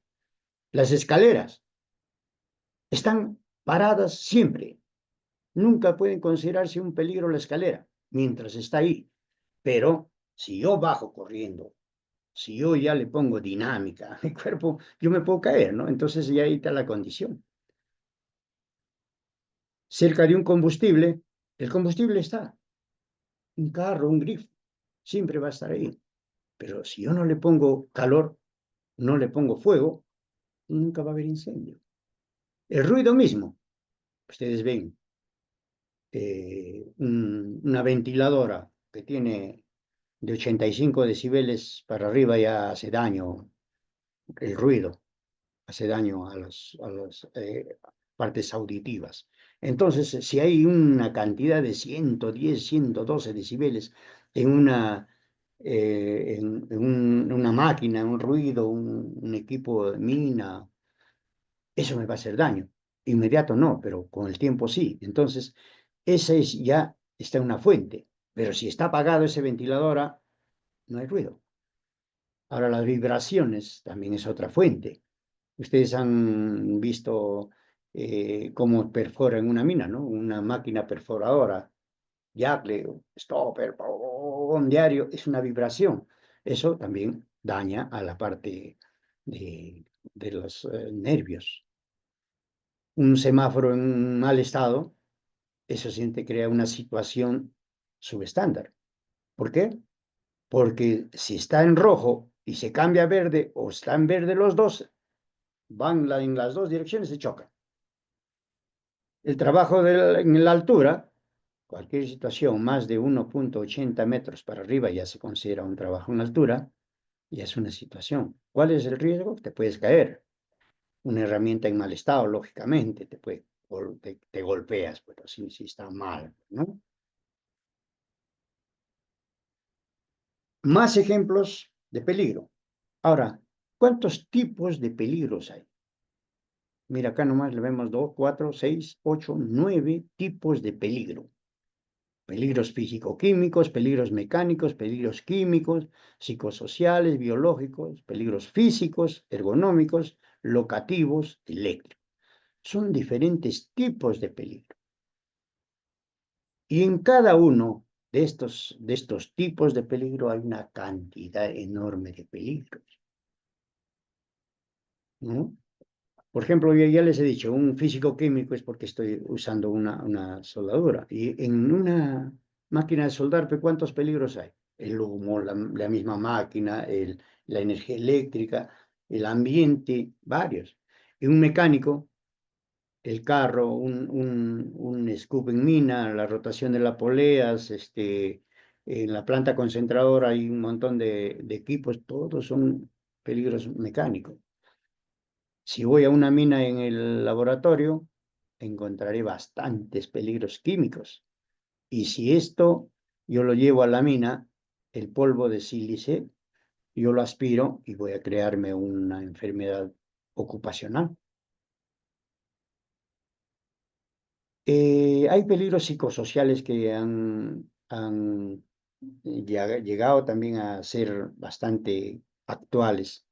Las escaleras están paradas siempre. Nunca pueden considerarse un peligro la escalera mientras está ahí. Pero si yo bajo corriendo, si yo ya le pongo dinámica a mi cuerpo, yo me puedo caer, ¿no? Entonces ya ahí está la condición. Cerca de un combustible, el combustible está. Un carro, un grifo, siempre va a estar ahí. Pero si yo no le pongo calor, no le pongo fuego, nunca va a haber incendio. El ruido mismo, ustedes ven una ventiladora que tiene de 85 decibeles para arriba ya hace daño, el ruido hace daño a las partes auditivas. Entonces, si hay una cantidad de 110, 112 decibeles en una máquina, un ruido, un equipo de mina, eso me va a hacer daño. Inmediato no, pero con el tiempo sí. Entonces, ese es ya está en una fuente. Pero si está apagado ese ventilador, no hay ruido. Ahora, las vibraciones también es otra fuente. Ustedes han visto cómo perfora en una mina, ¿no? Una máquina perforadora, Yardley, Stopper, un diario, es una vibración. Eso también daña a la parte de los nervios. Un semáforo en mal estado, eso sí te crea una situación subestándar. ¿Por qué? Porque si está en rojo y se cambia a verde o está en verde los dos, van en las dos direcciones y chocan. El trabajo en la altura, cualquier situación más de 1,80 metros para arriba ya se considera un trabajo en altura, ya es una situación. ¿Cuál es el riesgo? Te puedes caer. Una herramienta en mal estado, lógicamente, te golpeas, pero si está mal, ¿no? Más ejemplos de peligro. Ahora, ¿cuántos tipos de peligros hay? Mira, acá nomás le vemos 2, 4, 6, 8, 9 tipos de peligro. Peligros físico-químicos, peligros mecánicos, peligros químicos, psicosociales, biológicos, peligros físicos, ergonómicos, locativos, eléctricos. Son diferentes tipos de peligro. Y en cada uno de estos tipos de peligro hay una cantidad enorme de peligros, ¿no? Por ejemplo, yo ya les he dicho, un físico químico es porque estoy usando una soldadura. Y en una máquina de soldar, ¿pues cuántos peligros hay? El humo, la misma máquina, la energía eléctrica, el ambiente, varios. Y un mecánico, el carro, un scoop en mina, la rotación de las poleas, en la planta concentradora hay un montón de equipos, todos son peligros mecánicos. Si voy a una mina en el laboratorio, encontraré bastantes peligros químicos. Y si esto yo lo llevo a la mina, el polvo de sílice, yo lo aspiro y voy a crearme una enfermedad ocupacional. Hay peligros psicosociales que han llegado también a ser bastante actuales.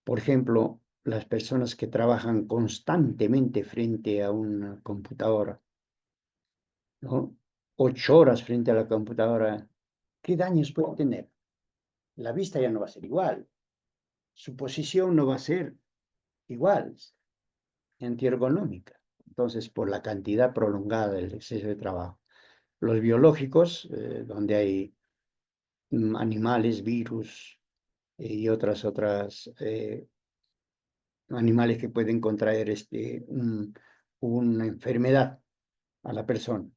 Por ejemplo, las personas que trabajan constantemente frente a una computadora, ¿no? 8 horas frente a la computadora, ¿qué daños puede tener? La vista ya no va a ser igual, su posición no va a ser igual, antiergonómica. Entonces, por la cantidad prolongada del exceso de trabajo. Los biológicos, donde hay animales, virus y otras animales que pueden contraer una enfermedad a la persona.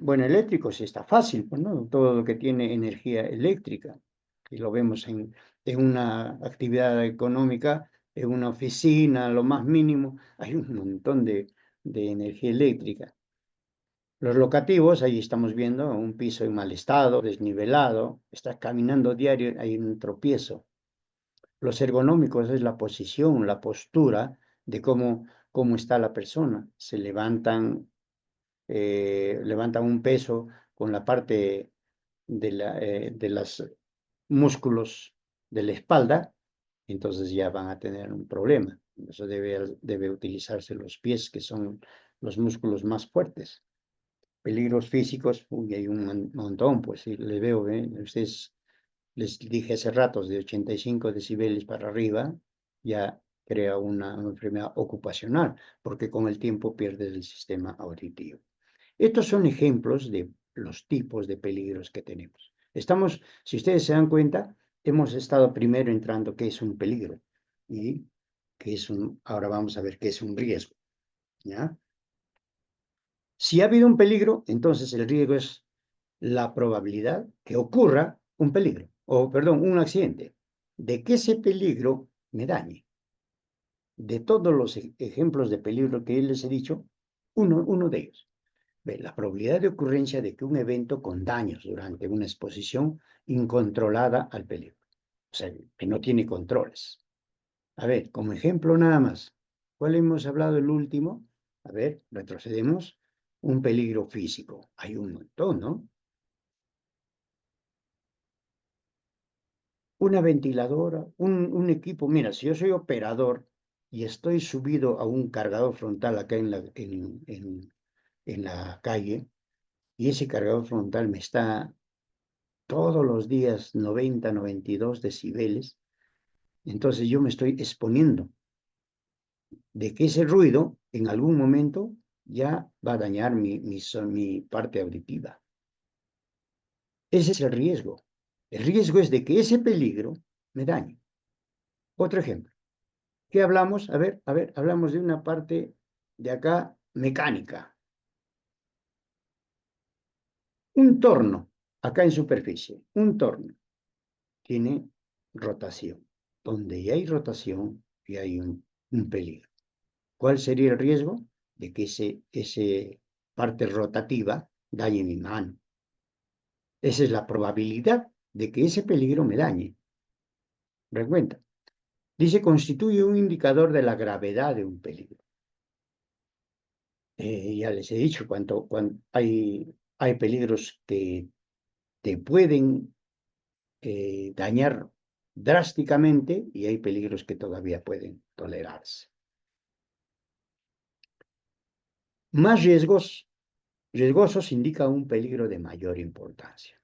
Bueno, eléctrico sí está fácil, pues, ¿no? Todo lo que tiene energía eléctrica, y lo vemos en una actividad económica, en una oficina, lo más mínimo, hay un montón de energía eléctrica. Los locativos, ahí estamos viendo un piso en mal estado, desnivelado, está caminando diario, hay un tropiezo. Los ergonómicos es la posición, la postura de cómo está la persona. Se levantan un peso con la parte de los músculos de la espalda, entonces ya van a tener un problema. Eso debe utilizarse los pies, que son los músculos más fuertes. Peligros físicos, uy, hay un montón, pues sí, les veo, ustedes les dije hace ratos, de 85 decibeles para arriba, ya crea una enfermedad ocupacional, porque con el tiempo pierdes el sistema auditivo. Estos son ejemplos de los tipos de peligros que tenemos. Si ustedes se dan cuenta, hemos estado primero entrando qué es un peligro y ahora vamos a ver qué es un riesgo, ¿ya? Si ha habido un peligro, entonces el riesgo es la probabilidad que ocurra un peligro, o perdón, un accidente, de que ese peligro me dañe. De todos los ejemplos de peligro que les he dicho, uno de ellos. La probabilidad de ocurrencia de que un evento con daños durante una exposición incontrolada al peligro, o sea, que no tiene controles. A ver, como ejemplo nada más, ¿cuál hemos hablado el último? A ver, retrocedemos. Un peligro físico. Hay un montón, ¿no? Una ventiladora, un equipo. Mira, si yo soy operador y estoy subido a un cargador frontal acá en la calle, y ese cargador frontal me está todos los días 90, 92 decibeles, entonces yo me estoy exponiendo de que ese ruido en algún momento ya va a dañar mi parte auditiva. Ese es el riesgo. El riesgo es de que ese peligro me dañe. Otro ejemplo. ¿Qué hablamos? A ver, hablamos de una parte de acá mecánica. Un torno, acá en superficie, un torno tiene rotación. Donde ya hay rotación, y hay un peligro. ¿Cuál sería el riesgo? De que ese parte rotativa dañe mi mano. Esa es la probabilidad de que ese peligro me dañe. Recuenta. Dice, constituye un indicador de la gravedad de un peligro. Ya les he dicho, cuando hay peligros que te pueden dañar drásticamente y hay peligros que todavía pueden tolerarse. Más riesgosos indica un peligro de mayor importancia.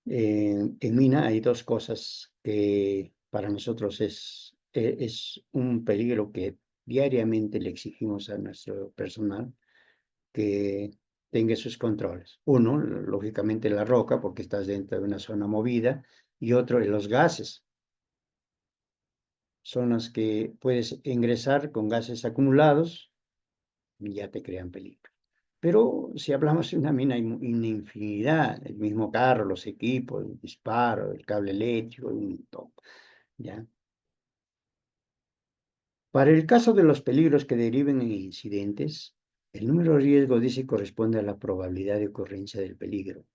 En mina hay dos cosas que para nosotros es un peligro que diariamente le exigimos a nuestro personal que tenga sus controles. Uno, lógicamente la roca, porque estás dentro de una zona movida, y otro, los gases. Zonas que puedes ingresar con gases acumulados y ya te crean peligro. Pero si hablamos de una mina, hay una infinidad, el mismo carro, los equipos, el disparo, el cable eléctrico, un montón, ¿ya? Para el caso de los peligros que deriven en incidentes, el número de riesgo dice corresponde a la probabilidad de ocurrencia del peligro.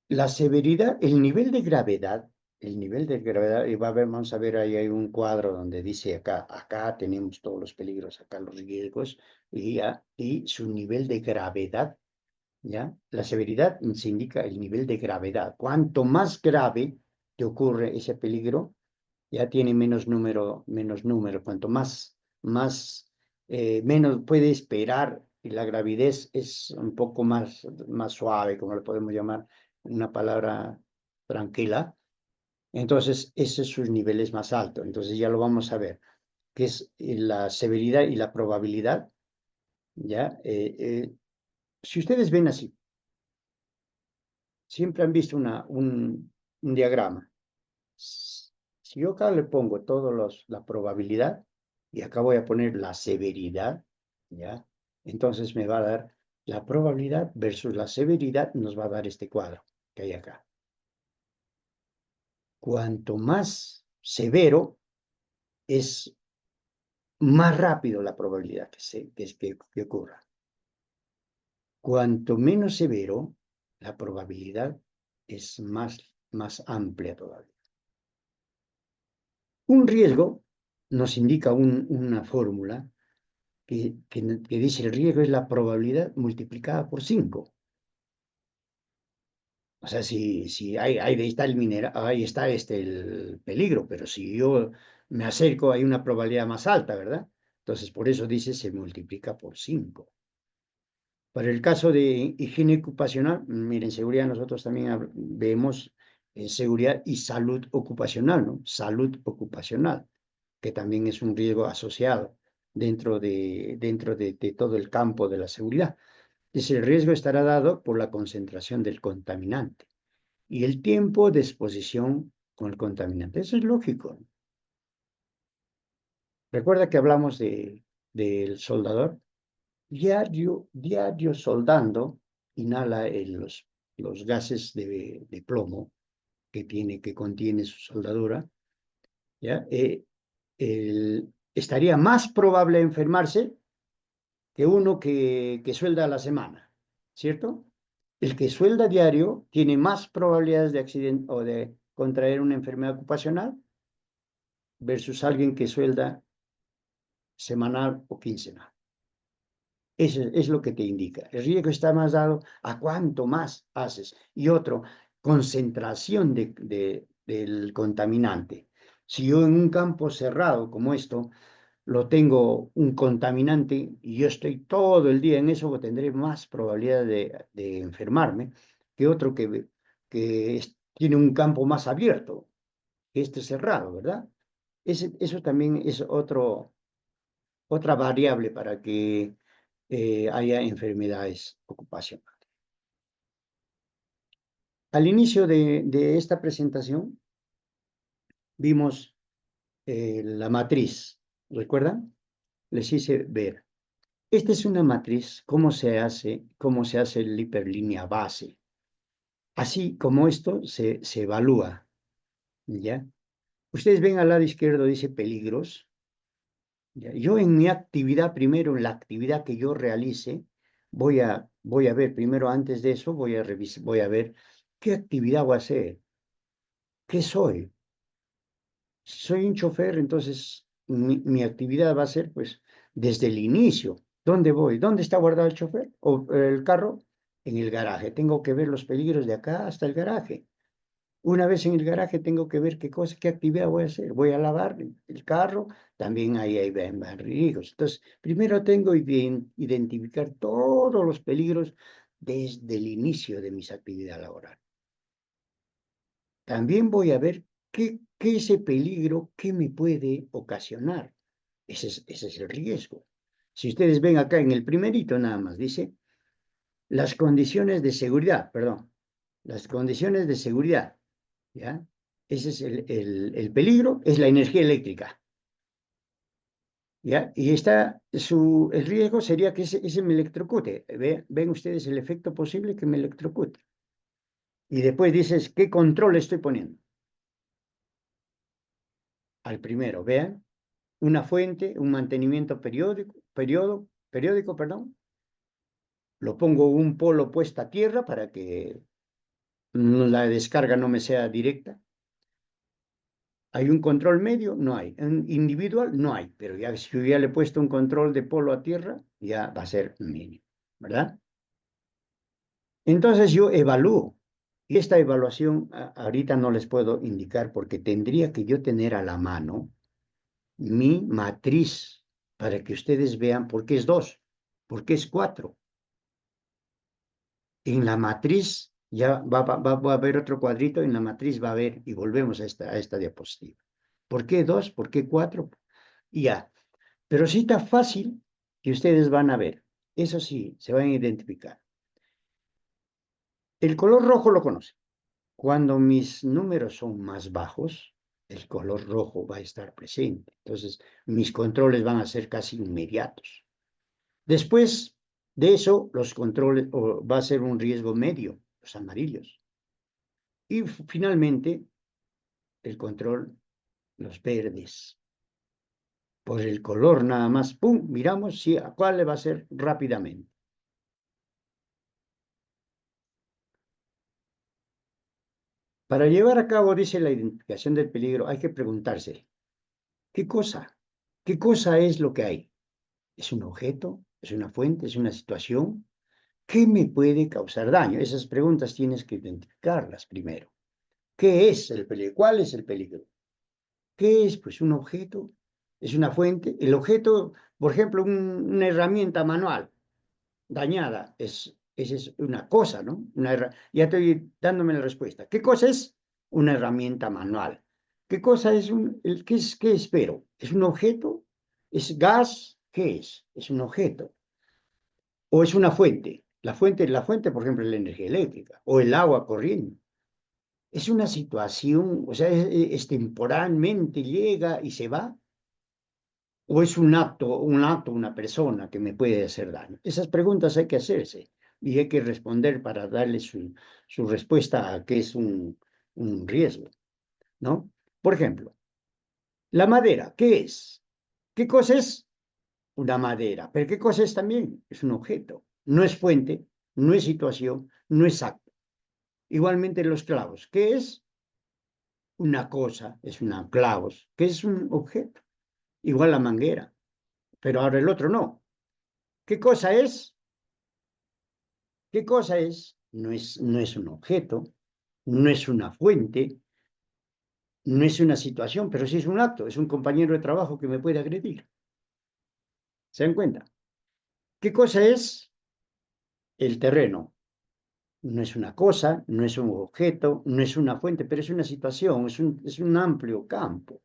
La severidad, el nivel de gravedad, y vamos a ver ahí hay un cuadro donde dice acá tenemos todos los peligros, acá los riesgos, y su nivel de gravedad. ¿Ya? La severidad se indica el nivel de gravedad. Cuanto más grave te ocurre ese peligro, ya tiene menos número. Cuanto menos puede esperar, y la gravidez es un poco más suave, como le podemos llamar, una palabra tranquila. Entonces, ese es sus niveles más altos. Entonces, ya lo vamos a ver, que es la severidad y la probabilidad. ¿Ya? Si ustedes ven así, siempre han visto un diagrama. Si yo acá le pongo la probabilidad y acá voy a poner la severidad, ¿ya? Entonces me va a dar la probabilidad versus la severidad, nos va a dar este cuadro que hay acá. Cuanto más severo, es más rápido la probabilidad que ocurra. Cuanto menos severo, la probabilidad es más amplia todavía. Un riesgo nos indica una fórmula que dice el riesgo es la probabilidad multiplicada por 5. O sea, si ahí está ahí está el peligro, pero si yo me acerco hay una probabilidad más alta, ¿verdad? Entonces, por eso dice se multiplica por 5. Para el caso de higiene ocupacional, miren, seguridad nosotros también vemos seguridad y salud ocupacional, ¿no? Salud ocupacional, que también es un riesgo asociado dentro de todo el campo de la seguridad. Dice, el riesgo estará dado por la concentración del contaminante y el tiempo de exposición con el contaminante. Eso es lógico. Recuerda que hablamos del soldador. Diario soldando, inhala los gases de plomo que contiene su soldadura, ¿ya? Estaría más probable enfermarse que uno que suelda a la semana, ¿cierto? El que suelda diario tiene más probabilidades de accidente o de contraer una enfermedad ocupacional versus alguien que suelda semanal o quincenal. Eso es lo que te indica. El riesgo está más dado a cuánto más haces. Y otro, concentración del contaminante. Si yo en un campo cerrado como esto lo tengo un contaminante y yo estoy todo el día en eso, pues tendré más probabilidad de enfermarme que otro que tiene un campo más abierto, que este cerrado, ¿verdad? Eso también es otra variable para que haya enfermedades ocupacionales. Al inicio de esta presentación vimos la matriz, ¿recuerdan? Les hice ver. Esta es una matriz, cómo se hace la hiperlínea base. Así como esto se evalúa, ¿ya? Ustedes ven al lado izquierdo, dice peligros. ¿Ya? Yo en mi actividad, primero en la actividad que yo realice, voy a ver, primero antes de eso, voy a revisar, voy a ver qué actividad voy a hacer, qué soy. Si soy un chofer, entonces mi actividad va a ser, pues, desde el inicio. ¿Dónde voy? ¿Dónde está guardado el chofer o el carro? En el garaje. Tengo que ver los peligros de acá hasta el garaje. Una vez en el garaje tengo que ver qué actividad voy a hacer. Voy a lavar el carro, también ahí hay riesgos. Entonces, primero tengo que identificar todos los peligros desde el inicio de mis actividades laborales. También voy a ver qué ese peligro, qué me puede ocasionar. Ese es el riesgo. Si ustedes ven acá en el primerito nada más, dice las condiciones de seguridad, perdón, las condiciones de seguridad, ¿ya? Ese es el peligro, es la energía eléctrica, ¿ya? Y el riesgo sería que ese me electrocute. ¿Ven ustedes el efecto posible que me electrocute? Y después dices, ¿qué control estoy poniendo? Al primero, vean, una fuente, un mantenimiento periódico, perdón. Lo pongo un polo puesta a tierra para que la descarga no me sea directa. ¿Hay un control medio? No hay. ¿Un individual? No hay. Pero ya si yo ya le he puesto un control de polo a tierra, ya va a ser mínimo, ¿verdad? Entonces yo evalúo. Y esta evaluación ahorita no les puedo indicar porque tendría que yo tener a la mano mi matriz para que ustedes vean por qué es 2, por qué es 4. En la matriz ya va a haber otro cuadrito, en la matriz va a haber, y volvemos a esta diapositiva. ¿Por qué 2? ¿Por qué 4? Ya. Pero sí está fácil que ustedes van a ver. Eso sí, se van a identificar. El color rojo lo conocen. Cuando mis números son más bajos, el color rojo va a estar presente. Entonces, mis controles van a ser casi inmediatos. Después de eso, los controles va a ser un riesgo medio, los amarillos. Y finalmente, el control, los verdes. Por el color nada más, ¡pum! Miramos si a cuál le va a ser rápidamente. Para llevar a cabo, dice la identificación del peligro, hay que preguntarse, ¿qué cosa? ¿Qué cosa es lo que hay? ¿Es un objeto? ¿Es una fuente? ¿Es una situación? ¿Qué me puede causar daño? Esas preguntas tienes que identificarlas primero. ¿Qué es el peligro? ¿Cuál es el peligro? ¿Qué es? Pues un objeto, es una fuente. El objeto, por ejemplo, una herramienta manual dañada, esa es una cosa, ¿no? Ya estoy dándome la respuesta. ¿Qué cosa es? Una herramienta manual. ¿Qué cosa es qué espero? ¿Es un objeto? ¿Es gas? ¿Qué es? Es un objeto. ¿O es una fuente? La fuente, por ejemplo, es la energía eléctrica o el agua corriendo. Es una situación, o sea, temporalmente llega y se va, o es un acto, una persona que me puede hacer daño. Esas preguntas hay que hacerse. y hay que responder para darle su respuesta a qué es un riesgo, ¿no? Por ejemplo, la madera, ¿qué es? ¿Qué cosa es? Una madera. ¿Pero qué cosa es también? Es un objeto. No es fuente, no es situación, no es acto. Igualmente los clavos. ¿Qué es? Una cosa, es una clavos. ¿Qué es un objeto? Igual la manguera. Pero ahora el otro no. ¿Qué cosa es? ¿Qué cosa es? No es un objeto, no es una fuente, no es una situación, pero sí es un acto, es un compañero de trabajo que me puede agredir. ¿Se dan cuenta? ¿Qué cosa es? El terreno. No es una cosa, no es un objeto, no es una fuente, pero es una situación, es un amplio campo.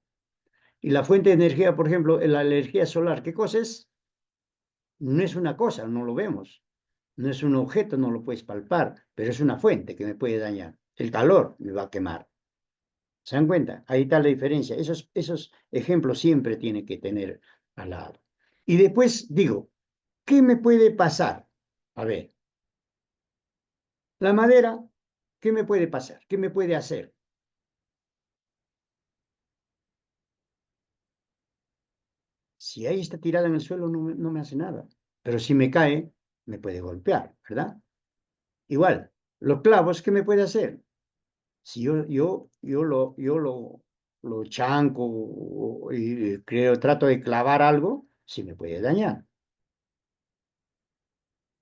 Y la fuente de energía, por ejemplo, la energía solar, ¿qué cosa es? No es una cosa, no lo vemos. No es un objeto, no lo puedes palpar, pero es una fuente que me puede dañar. El calor me va a quemar. ¿Se dan cuenta? Ahí está la diferencia. Esos ejemplos siempre tiene que tener al lado. Y después digo, ¿qué me puede pasar? A ver, la madera, ¿qué me puede pasar? ¿Qué me puede hacer? Si ahí está tirada en el suelo, no me hace nada. Pero si me cae, me puede golpear, ¿verdad? Igual, los clavos, ¿qué me puede hacer? Si yo lo chanco y creo, trato de clavar algo, sí me puede dañar.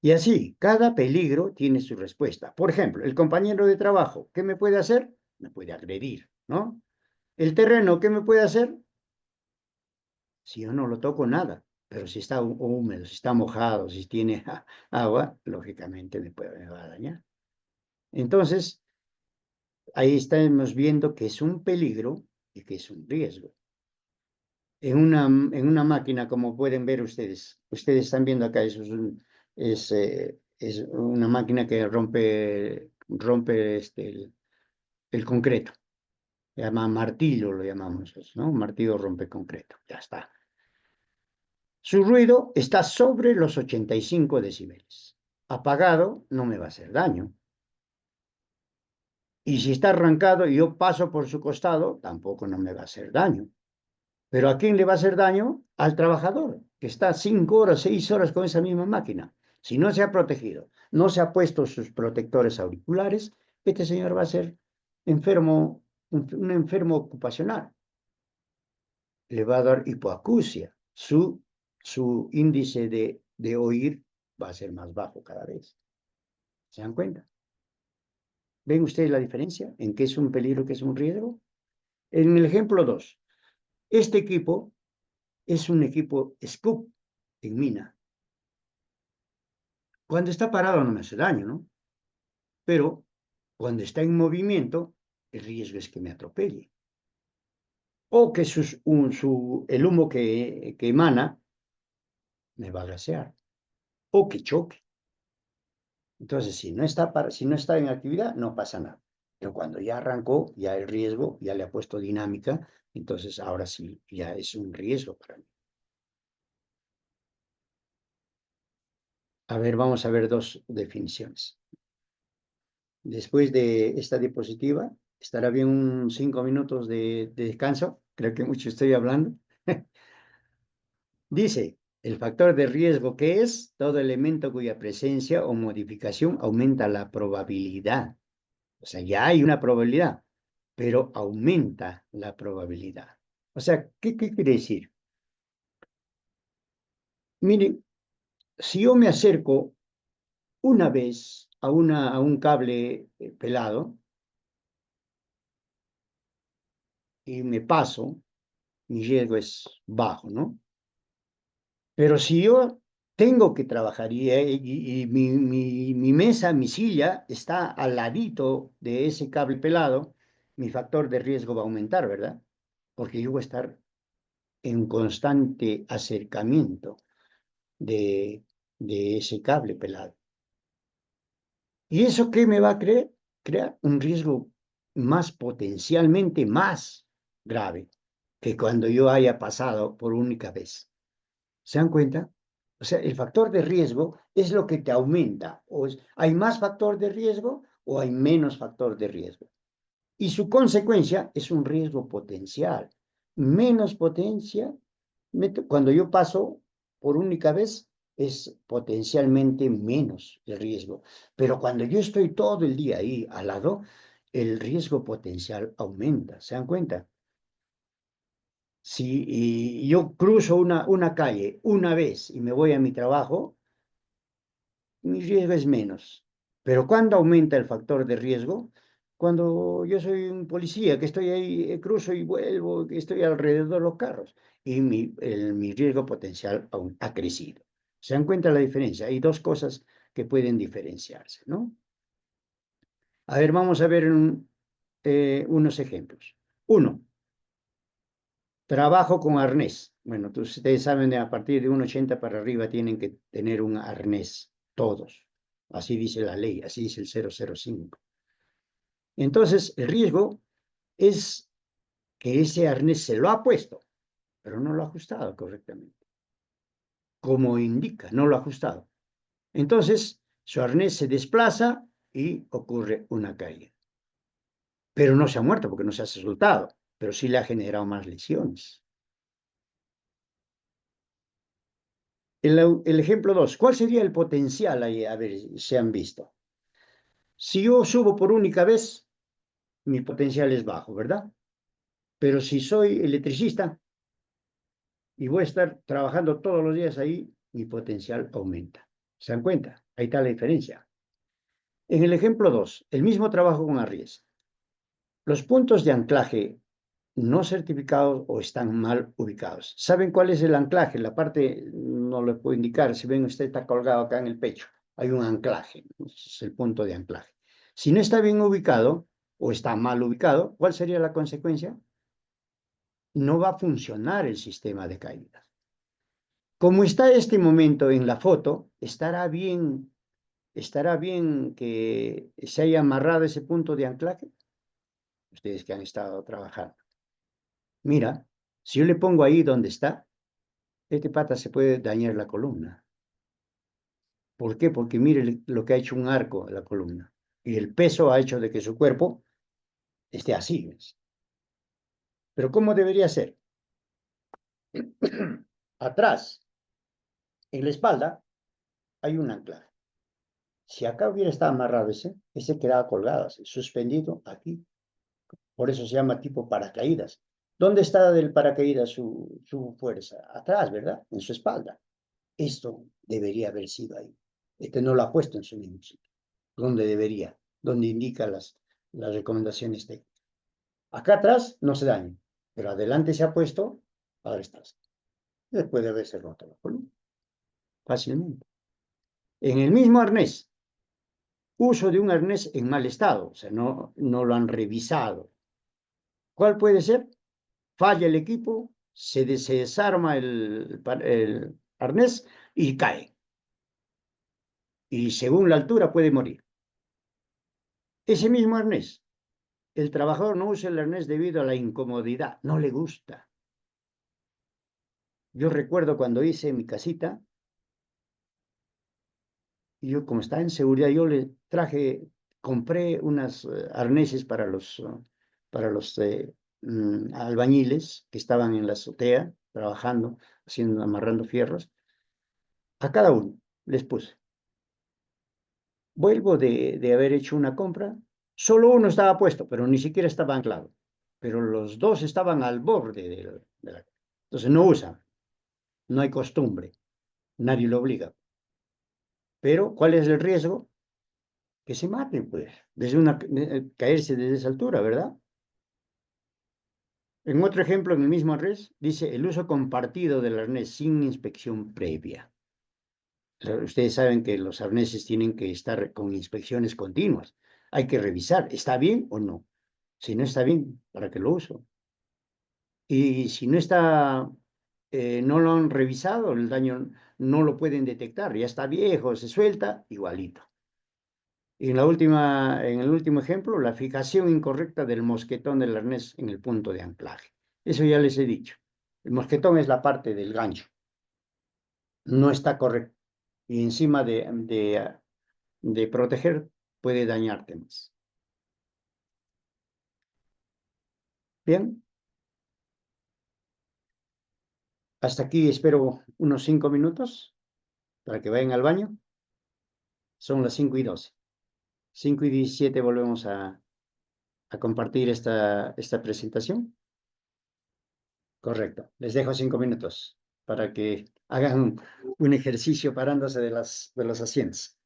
Y así, cada peligro tiene su respuesta. Por ejemplo, el compañero de trabajo, ¿qué me puede hacer? Me puede agredir, ¿no? El terreno, ¿qué me puede hacer? Si yo no lo toco, nada. Pero si está húmedo, si está mojado, si tiene agua, lógicamente me va a dañar. Entonces, ahí estamos viendo que es un peligro y que es un riesgo. En una máquina, como pueden ver ustedes están viendo acá, eso es una máquina que rompe el concreto. Se llama martillo, lo llamamos, ¿no? Un martillo rompe concreto, ya está. Su ruido está sobre los 85 decibeles. Apagado no me va a hacer daño. Y si está arrancado y yo paso por su costado, tampoco no me va a hacer daño. Pero ¿a quién le va a hacer daño? Al trabajador, que está 5 horas, 6 horas con esa misma máquina. Si no se ha protegido, no se ha puesto sus protectores auriculares, este señor va a ser enfermo, un enfermo ocupacional. Le va a dar hipoacusia. Su índice de oír va a ser más bajo cada vez. ¿Se dan cuenta? ¿Ven ustedes la diferencia en qué es un peligro, qué es un riesgo? En el ejemplo 2, este equipo es un equipo SCUP en mina. Cuando está parado no me hace daño, ¿no? Pero cuando está en movimiento, el riesgo es que me atropelle. O que el humo que emana me va a gasear. O que choque. Entonces, si no está en actividad, no pasa nada. Pero cuando ya arrancó, ya el riesgo, ya le ha puesto dinámica, entonces ahora sí, ya es un riesgo para mí. A ver, vamos a ver dos definiciones. Después de esta diapositiva, estará bien 5 minutos de descanso. Creo que mucho estoy hablando. Dice, el factor de riesgo que es todo elemento cuya presencia o modificación aumenta la probabilidad. O sea, ya hay una probabilidad, pero aumenta la probabilidad. O sea, ¿qué quiere decir? Miren, si yo me acerco una vez a un cable pelado y me paso, mi riesgo es bajo, ¿no? Pero si yo tengo que trabajar y mi mesa, mi silla está al ladito de ese cable pelado, mi factor de riesgo va a aumentar, ¿verdad? Porque yo voy a estar en constante acercamiento de ese cable pelado. ¿Y eso qué me va a crear? Un riesgo potencialmente más grave que cuando yo haya pasado por única vez. ¿Se dan cuenta? O sea, el factor de riesgo es lo que te aumenta. ¿Hay más factor de riesgo o hay menos factor de riesgo? Y su consecuencia es un riesgo potencial. Menos potencia, cuando yo paso por única vez, es potencialmente menos el riesgo. Pero cuando yo estoy todo el día ahí al lado, el riesgo potencial aumenta. ¿Se dan cuenta? Si yo cruzo una calle una vez y me voy a mi trabajo, mi riesgo es menos. Pero ¿cuándo aumenta el factor de riesgo? Cuando yo soy un policía, que estoy ahí, cruzo y vuelvo, que estoy alrededor de los carros, y mi riesgo potencial aún ha crecido. ¿Se dan cuenta la diferencia? Hay dos cosas que pueden diferenciarse, ¿no? A ver, vamos a ver unos ejemplos. Uno, trabajo con arnés. Bueno, ustedes saben que a partir de 1,80 para arriba tienen que tener un arnés, todos. Así dice la ley, así dice el 005. Entonces, el riesgo es que ese arnés se lo ha puesto, pero no lo ha ajustado correctamente. Como indica, no lo ha ajustado. Entonces, su arnés se desplaza y ocurre una caída. Pero no se ha muerto porque no se ha soltado, pero sí le ha generado más lesiones. El ejemplo 2, ¿cuál sería el potencial ahí? A ver, se han visto. Si yo subo por única vez, mi potencial es bajo, ¿verdad? Pero si soy electricista y voy a estar trabajando todos los días ahí, mi potencial aumenta. ¿Se dan cuenta? Ahí está la diferencia. En el ejemplo 2, el mismo trabajo con arries. Los puntos de anclaje no certificados o están mal ubicados. ¿Saben cuál es el anclaje? La parte, no lo puedo indicar, si ven usted está colgado acá en el pecho, hay un anclaje, es el punto de anclaje. Si no está bien ubicado o está mal ubicado, ¿cuál sería la consecuencia? No va a funcionar el sistema de caídas. Como está este momento en la foto, estará bien que se haya amarrado ese punto de anclaje. Ustedes que han estado trabajando. Mira, si yo le pongo ahí donde está, este pata se puede dañar la columna. ¿Por qué? Porque mire lo que ha hecho un arco a la columna. Y el peso ha hecho de que su cuerpo esté así. ¿Ves? Pero ¿cómo debería ser? Atrás, en la espalda, hay un anclaje. Si acá hubiera estado amarrado ese quedaba colgado, así, suspendido aquí. Por eso se llama tipo paracaídas. ¿Dónde está del paracaídas su fuerza? Atrás, ¿verdad? En su espalda. Esto debería haber sido ahí. Este no lo ha puesto en su ningún sitio. Donde debería, donde indica las recomendaciones técnicas. Acá atrás no se daña, pero adelante se ha puesto, ahora estás. Después de haberse roto la columna, fácilmente. En el mismo arnés, uso de un arnés en mal estado, o sea, no lo han revisado. ¿Cuál puede ser? Falla el equipo, se desarma el arnés y cae. Y según la altura puede morir. Ese mismo arnés, el trabajador no usa el arnés debido a la incomodidad, no le gusta. Yo recuerdo cuando hice mi casita, y yo como estaba en seguridad, yo le compré unas arneses para los albañiles que estaban en la azotea trabajando, amarrando fierros. A cada uno les puse. Vuelvo de haber hecho una compra, solo uno estaba puesto, pero ni siquiera estaba anclado. Pero los dos estaban al borde de la... Entonces no usan, no hay costumbre, nadie lo obliga. Pero, ¿cuál es el riesgo? Que se maten, pues, caerse desde esa altura, ¿verdad? En otro ejemplo, en el mismo arnés, dice el uso compartido del arnés sin inspección previa. Ustedes saben que los arneses tienen que estar con inspecciones continuas. Hay que revisar, ¿está bien o no? Si no está bien, ¿para qué lo uso? Y si no está, no lo han revisado, el daño no lo pueden detectar, ya está viejo, se suelta, igualito. Y en el último ejemplo, la fijación incorrecta del mosquetón del arnés en el punto de anclaje. Eso ya les he dicho. El mosquetón es la parte del gancho. no está correcto. Y encima de proteger, puede dañarte más. Bien, hasta aquí espero unos 5 minutos para que vayan al baño. Son las 5:12. 5:17 volvemos a compartir esta presentación. Correcto. Les dejo 5 minutos para que hagan un ejercicio parándose de los asientos.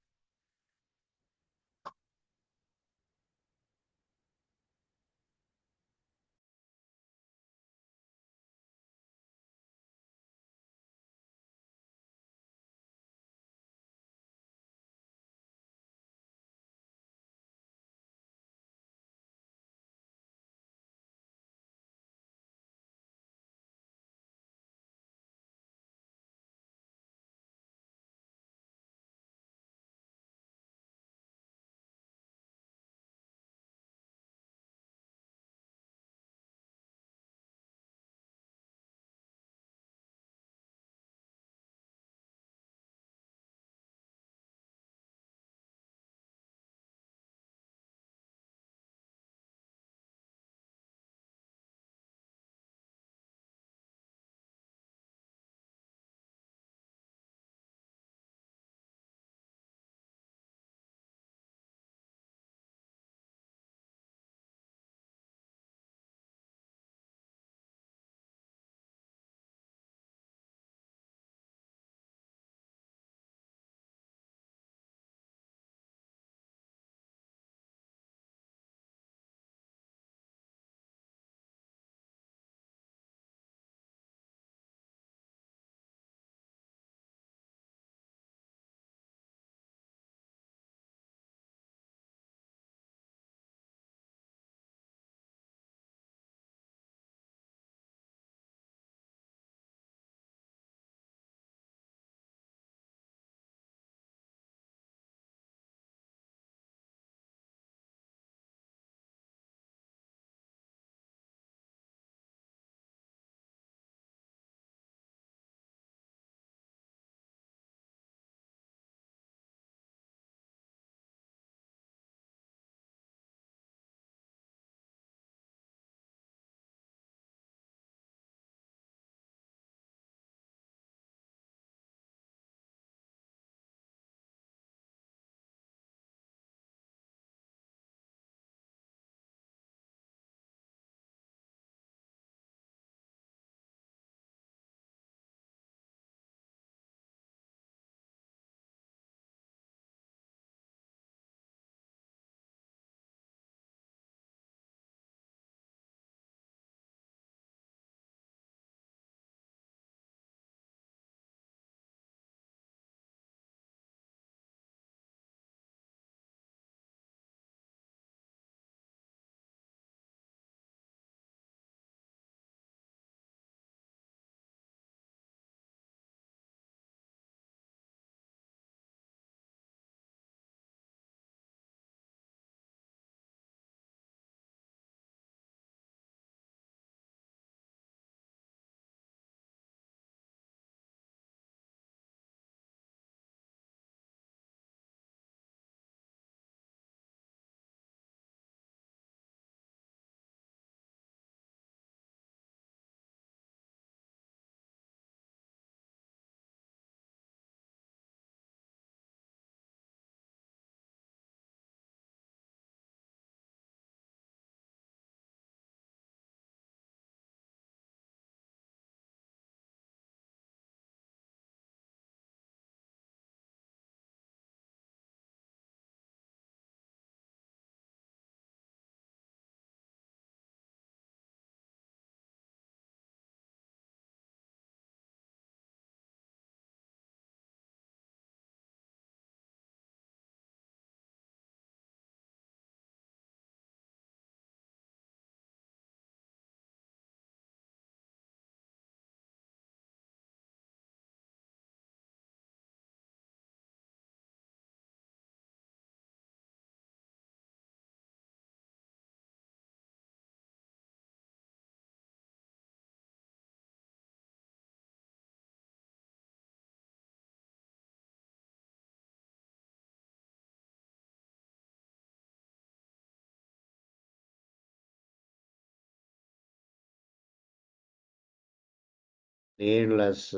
leerlas,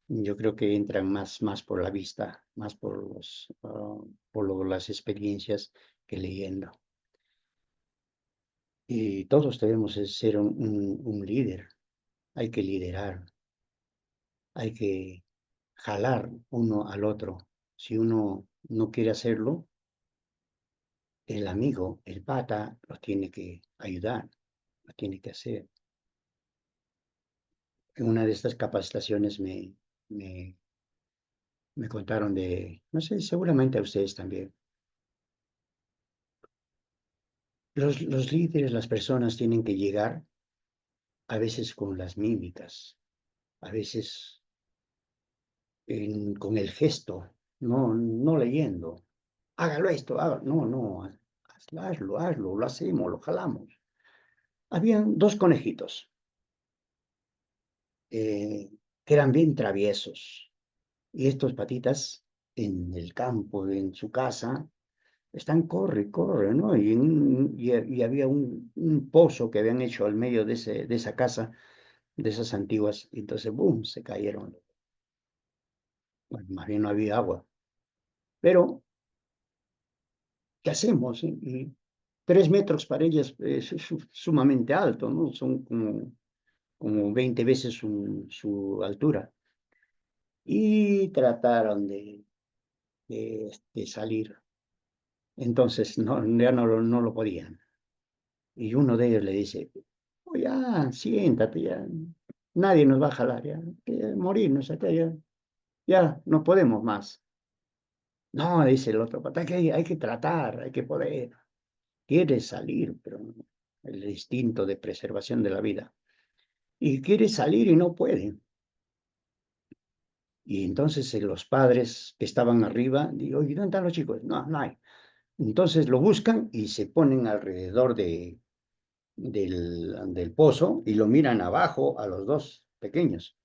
yo creo que entran más por la vista, más por las experiencias que leyendo. Y todos debemos de ser un líder. Hay que liderar, hay que jalar uno al otro. Si uno no quiere hacerlo, el amigo, el pata, los tiene que ayudar, los tiene que hacer. En una de estas capacitaciones me contaron de, no sé, seguramente a ustedes también. Los líderes, las personas tienen que llegar a veces con las mímicas, a veces con el gesto, no leyendo. Hágalo esto, hágalo. No, hazlo, lo hacemos, lo jalamos. Habían dos conejitos que eran bien traviesos. Y estos patitas en el campo, en su casa, están corre, ¿no? Y había un pozo que habían hecho al medio de esa casa, de esas antiguas, y entonces, ¡boom!, se cayeron. Bueno, más bien no había agua. Pero, ¿qué hacemos? Y 3 metros para ellas es sumamente alto, ¿no? Son como 20 veces su altura. Y trataron de salir. Entonces, ya no lo podían. Y uno de ellos le dice, "Oh, ya, siéntate, ya. Nadie nos va a jalar, ya. Que morirnos acá, ya, no podemos más". No, dice el otro pata, que hay que tratar, hay que poder. Quiere salir, pero el instinto de preservación de la vida. Y quiere salir y no puede. Y entonces los padres que estaban arriba, digo, ¿y dónde están los chicos? No hay. Entonces lo buscan y se ponen alrededor del pozo y lo miran abajo a los dos pequeños.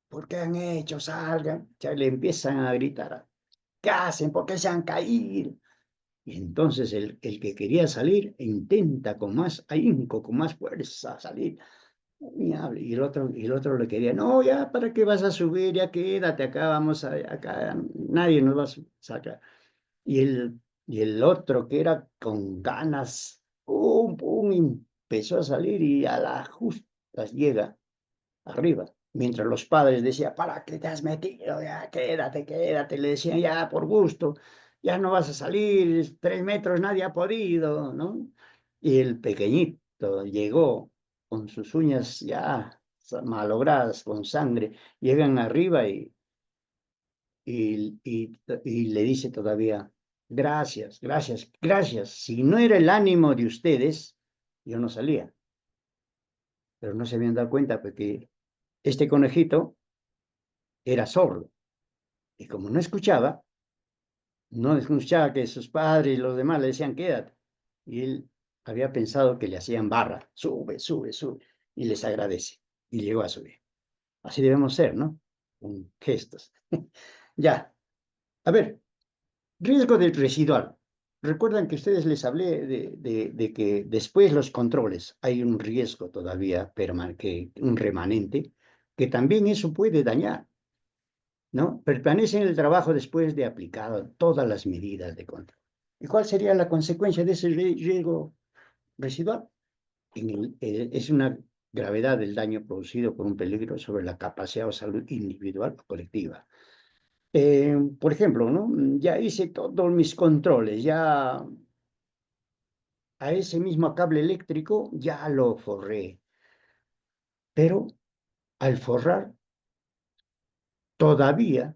¿Por qué han hecho? Salgan. Ya le empiezan a gritar. ¿Qué hacen? ¿Por qué se han caído? Y entonces el que quería salir intenta con más ahínco, con más fuerza salir. Y el otro le quería, no, ya, ¿para qué vas a subir? Ya quédate acá, acá, nadie nos va a sacar. Y el otro que era con ganas, pum, pum, empezó a salir y a las justas llega arriba. Mientras los padres decían, ¿para qué te has metido? Ya, quédate. Le decían, ya, por gusto, ya no vas a salir, 3 metros nadie ha podido, ¿no? Y el pequeñito llegó con sus uñas ya malogradas con sangre, llegan arriba y le dice todavía, gracias. Si no era el ánimo de ustedes, yo no salía. Pero no se habían dado cuenta porque este conejito era sordo. Y como no escuchaba que sus padres y los demás le decían, quédate. Y él había pensado que le hacían barra, sube, y les agradece. Y llegó a subir. Así debemos ser, ¿no? Con gestos. Ya, a ver, riesgo del residual. Recuerdan que ustedes les hablé de que después los controles hay un riesgo todavía, un remanente, que también eso puede dañar, ¿no? Permanece en el trabajo después de aplicado todas las medidas de control. ¿Y cuál sería la consecuencia de ese riesgo residual? Es una gravedad del daño producido por un peligro sobre la capacidad o salud individual o colectiva. Por ejemplo, ¿no? Ya hice todos mis controles, ya a ese mismo cable eléctrico ya lo forré, pero al forrar todavía,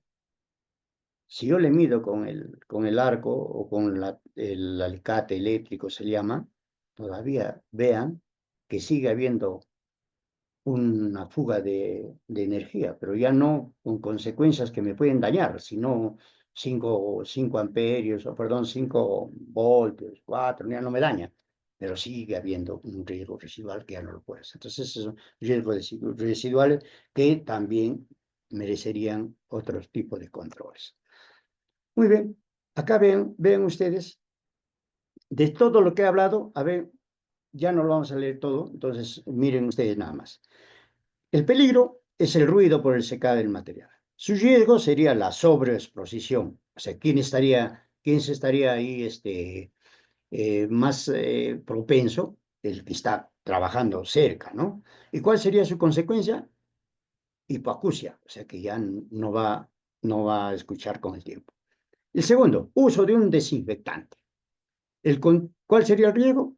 si yo le mido con el arco o con el alicate eléctrico se llama, todavía vean que sigue habiendo una fuga de energía, pero ya no con consecuencias que me pueden dañar, sino 5 amperios, o perdón, 5 voltios, 4, ya no me daña, pero sigue habiendo un riesgo residual que ya no lo puedes. Entonces, esos riesgos residuales que también merecerían otro tipo de controles. Muy bien, acá vean ustedes, de todo lo que he hablado, a ver, ya no lo vamos a leer todo, entonces miren ustedes nada más. El peligro es el ruido por el secado del material. Su riesgo sería la sobreexposición. O sea, quién se estaría ahí más propenso? El que está trabajando cerca, ¿no? ¿Y cuál sería su consecuencia? Hipoacusia, o sea que ya no va a escuchar con el tiempo. El segundo, uso de un desinfectante. ¿Cuál sería el riesgo?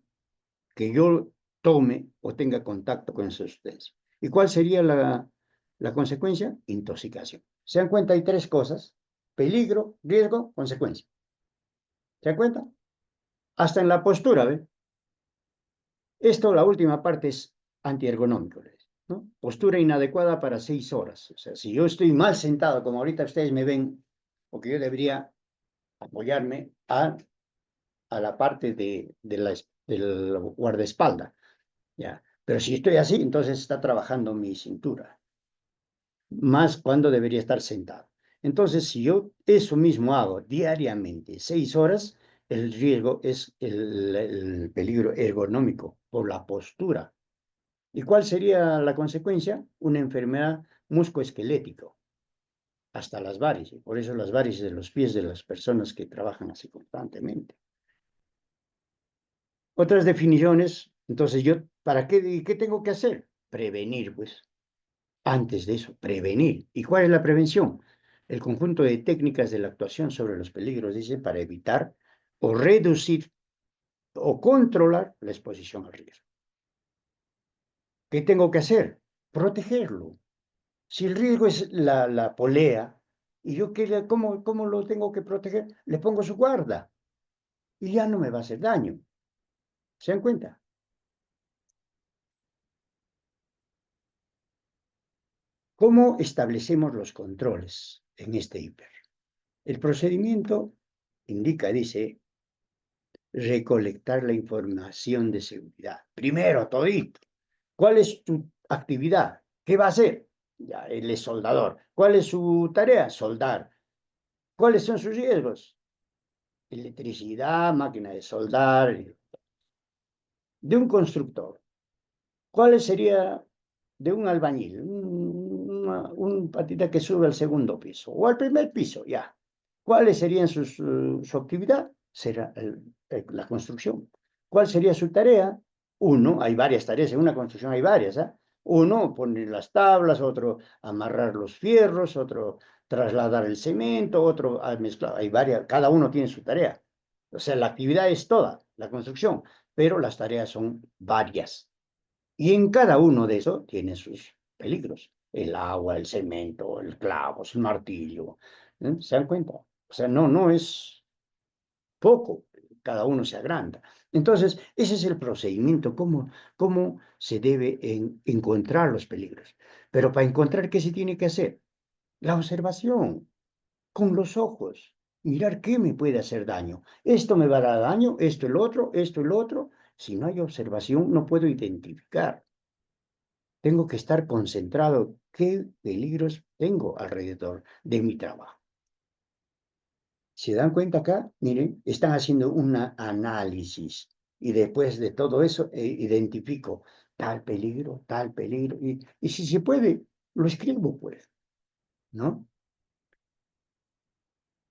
Que yo tome o tenga contacto con esa sustancia. ¿Y cuál sería la consecuencia? Intoxicación. ¿Se dan cuenta? Hay tres cosas: peligro, riesgo, consecuencia. ¿Se dan cuenta? Hasta en la postura, ¿ve? Esto, la última parte, es antiergonómico, ¿no? Postura inadecuada para 6 horas. O sea, si yo estoy mal sentado, como ahorita ustedes me ven, porque yo debería apoyarme a la parte del guardaespaldas, ¿ya? Pero si estoy así, entonces está trabajando mi cintura, más cuando debería estar sentado. Entonces, si yo eso mismo hago diariamente, 6 horas, el riesgo es el peligro ergonómico por la postura. ¿Y cuál sería la consecuencia? Una enfermedad musculoesquelética, hasta las varices. Por eso las varices de los pies de las personas que trabajan así constantemente. Otras definiciones, entonces ¿para qué tengo que hacer? Prevenir, pues. Antes de eso, prevenir. ¿Y cuál es la prevención? El conjunto de técnicas de la actuación sobre los peligros, dice, para evitar o reducir o controlar la exposición al riesgo. ¿Qué tengo que hacer? Protegerlo. Si el riesgo es la polea, ¿y yo cómo lo tengo que proteger? Le pongo su guarda y ya no me va a hacer daño. ¿Se dan cuenta? ¿Cómo establecemos los controles en este hiper? El procedimiento indica, dice, recolectar la información de seguridad. Primero, todito. ¿Cuál es tu actividad? ¿Qué va a hacer? Ya, él es soldador. ¿Cuál es su tarea? Soldar. ¿Cuáles son sus riesgos? Electricidad, máquina de soldar. De un constructor. ¿Cuál sería de un albañil? Un patita que sube al segundo piso o al primer piso, ya. ¿Cuáles serían su actividad? Será la construcción. ¿Cuál sería su tarea? Uno, hay varias tareas, en una construcción hay varias, ¿eh? Uno, poner las tablas, otro, amarrar los fierros, otro, trasladar el cemento, otro, mezclar, hay varias, cada uno tiene su tarea. O sea, la actividad es toda, la construcción, pero las tareas son varias. Y en cada uno de esos tiene sus peligros. El agua, el cemento, el clavo, el martillo. ¿Se dan cuenta? O sea, no es poco, cada uno se agranda. Entonces, ese es el procedimiento, cómo se debe encontrar los peligros. Pero para encontrar, ¿qué se tiene que hacer? La observación, con los ojos, mirar qué me puede hacer daño. Esto me va a dar daño, esto el otro, esto el otro. Si no hay observación, no puedo identificar. Tengo que estar concentrado qué peligros tengo alrededor de mi trabajo. ¿Se dan cuenta acá? Miren, están haciendo un análisis y después de todo eso identifico tal peligro, y si se puede, lo escribo, pues, ¿no?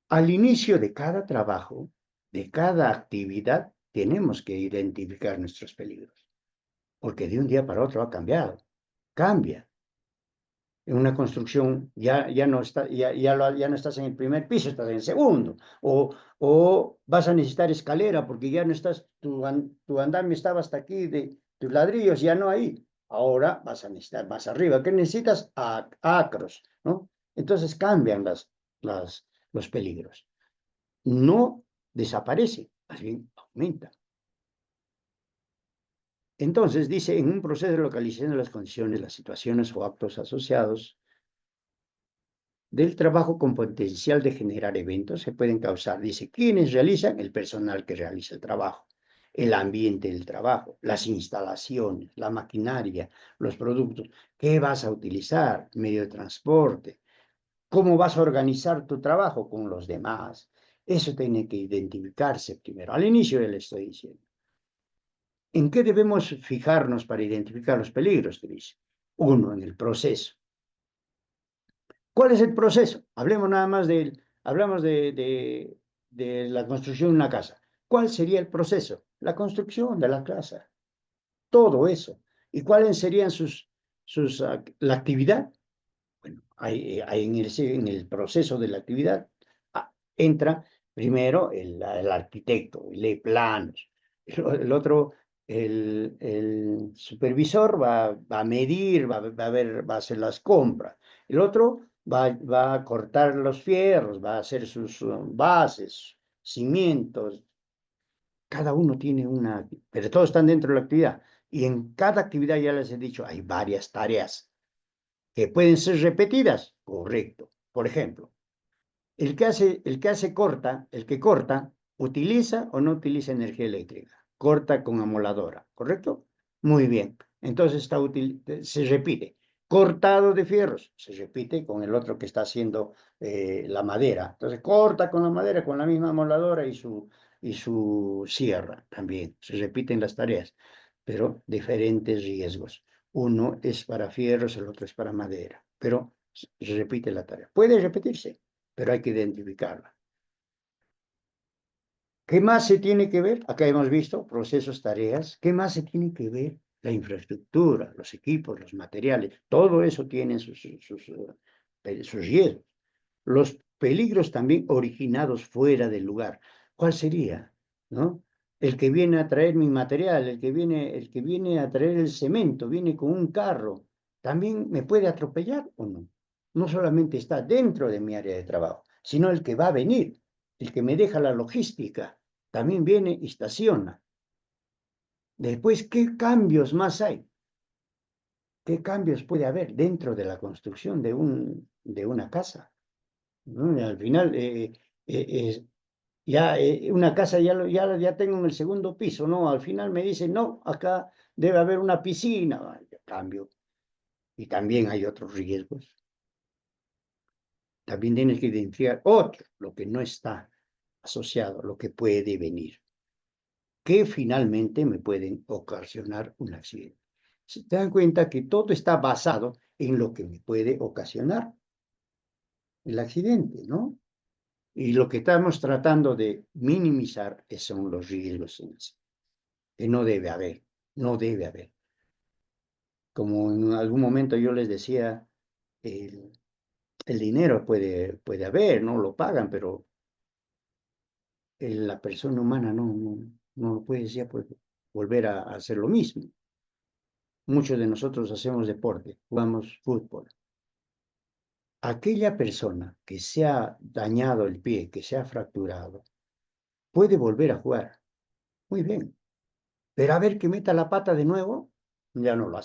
Al inicio de cada trabajo, de cada actividad, tenemos que identificar nuestros peligros, porque de un día para otro ha cambiado, cambia. En una construcción ya no estás en el primer piso, estás en el segundo, o vas a necesitar escalera porque ya no estás, tu andamio estaba hasta aquí de tus ladrillos, ya no hay. Ahora vas a necesitar más arriba. ¿Qué necesitas? Acros, ¿no? Entonces cambian los peligros. No desaparece, más bien aumenta. Entonces dice, en un proceso de localización de las condiciones, las situaciones o actos asociados del trabajo con potencial de generar eventos se pueden causar, dice, ¿quiénes realizan? El personal que realiza el trabajo, el ambiente del trabajo, las instalaciones, la maquinaria, los productos. ¿Qué vas a utilizar? Medio de transporte. ¿Cómo vas a organizar tu trabajo con los demás? Eso tiene que identificarse primero. Al inicio ya le estoy diciendo. ¿En qué debemos fijarnos para identificar los peligros? Que dice. Uno, en el proceso. ¿Cuál es el proceso? Hablemos nada más hablamos de la construcción de una casa. ¿Cuál sería el proceso? La construcción de la casa. Todo eso. ¿Y cuáles serían la actividad? Bueno, en el proceso de la actividad entra primero el arquitecto, lee planos, el otro, el supervisor va a medir, va a hacer las compras, el otro va a cortar los fierros, va a hacer sus bases, cimientos, cada uno tiene una, pero todos están dentro de la actividad. Y en cada actividad, ya les he dicho, hay varias tareas que pueden ser repetidas, correcto. Por ejemplo, el que corta, ¿utiliza o no utiliza energía eléctrica? Corta con amoladora, ¿correcto? Muy bien. Entonces se repite. Cortado de fierros, se repite con el otro que está haciendo la madera. Entonces corta con la madera, con la misma amoladora y su sierra también. Se repiten las tareas, pero diferentes riesgos. Uno es para fierros, el otro es para madera, pero se repite la tarea. Puede repetirse, pero hay que identificarla. ¿Qué más se tiene que ver? Acá hemos visto procesos, tareas. ¿Qué más se tiene que ver? La infraestructura, los equipos, los materiales. Todo eso tiene sus riesgos. Los peligros también originados fuera del lugar. ¿Cuál sería? ¿No? El que viene a traer mi material, el que viene a traer el cemento, viene con un carro, ¿también me puede atropellar o no? No solamente está dentro de mi área de trabajo, sino el que va a venir, el que me deja la logística, también viene y estaciona. Después, ¿qué cambios más hay? ¿Qué cambios puede haber dentro de la construcción de una casa? ¿No? Y al final, ya una casa ya tengo en el segundo piso, ¿no? Al final me dicen, no, acá debe haber una piscina. Cambio. Y también hay otros riesgos. También tienes que identificar otro, lo que no está asociado, lo que puede venir, que finalmente me pueden ocasionar un accidente. Se dan cuenta que todo está basado en lo que me puede ocasionar el accidente, ¿no? Y lo que estamos tratando de minimizar son los riesgos en sí, que no debe haber, no debe haber. Como en algún momento yo les decía, el dinero puede haber, ¿no? Lo pagan, pero la persona humana no puede ya volver a hacer lo mismo. Muchos de nosotros hacemos deporte, jugamos fútbol. Aquella persona que se ha dañado el pie, que se ha fracturado, puede volver a jugar. Muy bien. Pero a ver que meta la pata de nuevo, ya no lo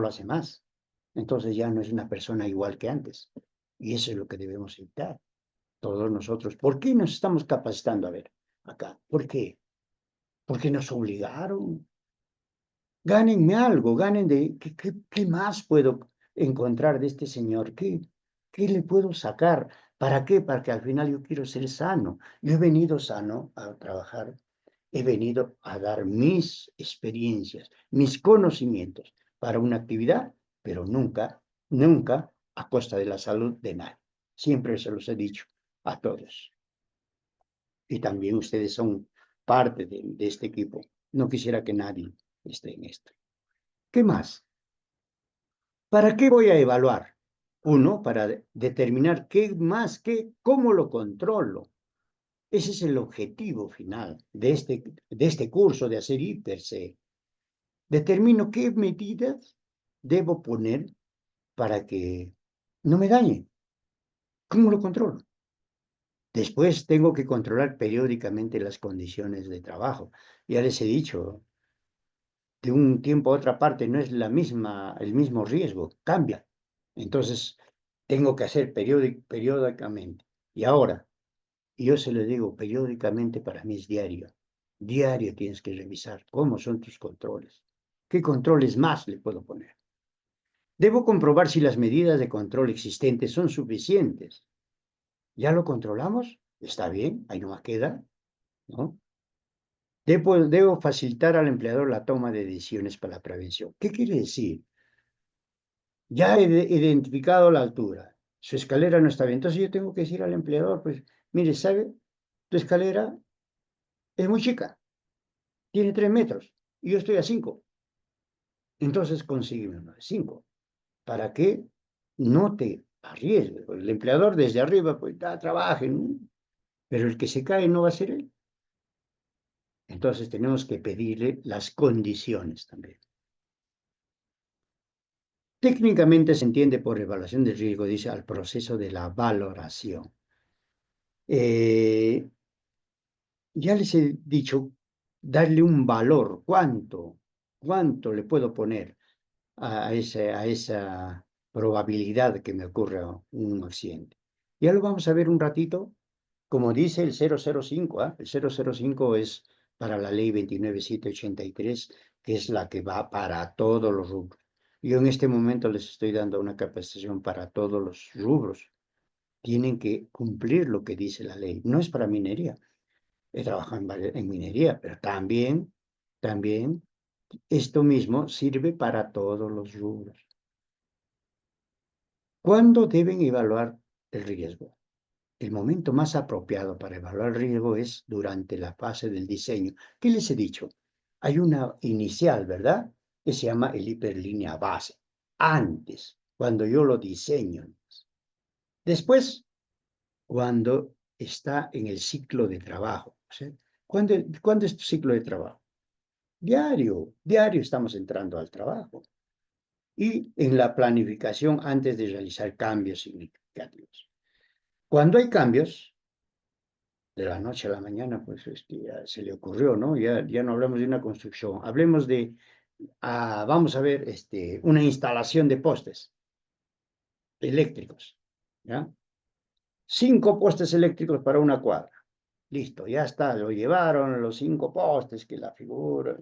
hace más. Entonces ya no es una persona igual que antes. Y eso es lo que debemos evitar, todos nosotros. ¿Por qué nos estamos capacitando? A ver, acá, ¿por qué? Porque nos obligaron. Gánenme algo, ¿qué más puedo encontrar de este señor? ¿Qué le puedo sacar? ¿Para qué? Para que al final yo quiero ser sano. Yo he venido sano a trabajar, he venido a dar mis experiencias, mis conocimientos para una actividad, pero nunca, nunca a costa de la salud de nadie. Siempre se los he dicho a todos. Y también ustedes son parte de este equipo. No quisiera que nadie esté en esto. ¿Qué más? ¿Para qué voy a evaluar? Uno, para determinar cómo lo controlo. Ese es el objetivo final de este curso de hacer IPERSE. Determino qué medidas debo poner para que no me dañe. ¿Cómo lo controlo? Después tengo que controlar periódicamente las condiciones de trabajo. Ya les he dicho, de un tiempo a otra parte no es el mismo riesgo, cambia. Entonces, tengo que hacer periódicamente. Y ahora, yo se lo digo periódicamente, para mí es diario. Diario tienes que revisar cómo son tus controles. ¿Qué controles más le puedo poner? Debo comprobar si las medidas de control existentes son suficientes. ¿Ya lo controlamos? Está bien, ahí no más queda, ¿no? Debo facilitar al empleador la toma de decisiones para la prevención. ¿Qué quiere decir? Ya he identificado la altura. Su escalera no está bien. Entonces yo tengo que decir al empleador, pues, mire, ¿sabe? Tu escalera es muy chica, tiene 3 metros y yo estoy a 5. Entonces consígueme uno de 5 para que no te arriesgues. El empleador desde arriba, pues, trabaje, ¿no? Pero el que se cae no va a ser él. Entonces tenemos que pedirle las condiciones también. Técnicamente se entiende por evaluación de riesgo, dice, al proceso de la valoración. Eh, ya les he dicho, darle un valor, cuánto le puedo poner a esa probabilidad de que me ocurra un accidente. Ya lo vamos a ver un ratito, como dice el 005, ¿eh? El 005 es para la ley 29783, que es la que va para todos los rubros. Yo en este momento les estoy dando una capacitación para todos los rubros. Tienen que cumplir lo que dice la ley. No es para minería. He trabajado en minería, pero también esto mismo sirve para todos los rubros. ¿Cuándo deben evaluar el riesgo? El momento más apropiado para evaluar el riesgo es durante la fase del diseño. ¿Qué les he dicho? Hay una inicial, ¿verdad? Que se llama el hiperlínea base. Antes, cuando yo lo diseño. Después, cuando está en el ciclo de trabajo. ¿Sí? ¿Cuándo es tu ciclo de trabajo? Diario estamos entrando al trabajo. Y en la planificación antes de realizar cambios significativos. Cuando hay cambios, de la noche a la mañana, pues ya se le ocurrió, ¿no? Ya no hablamos de una construcción, hablemos de, vamos a ver, una instalación de postes eléctricos, ¿ya? 5 postes eléctricos para una cuadra. Listo, ya está, lo llevaron los 5 postes, que la figura,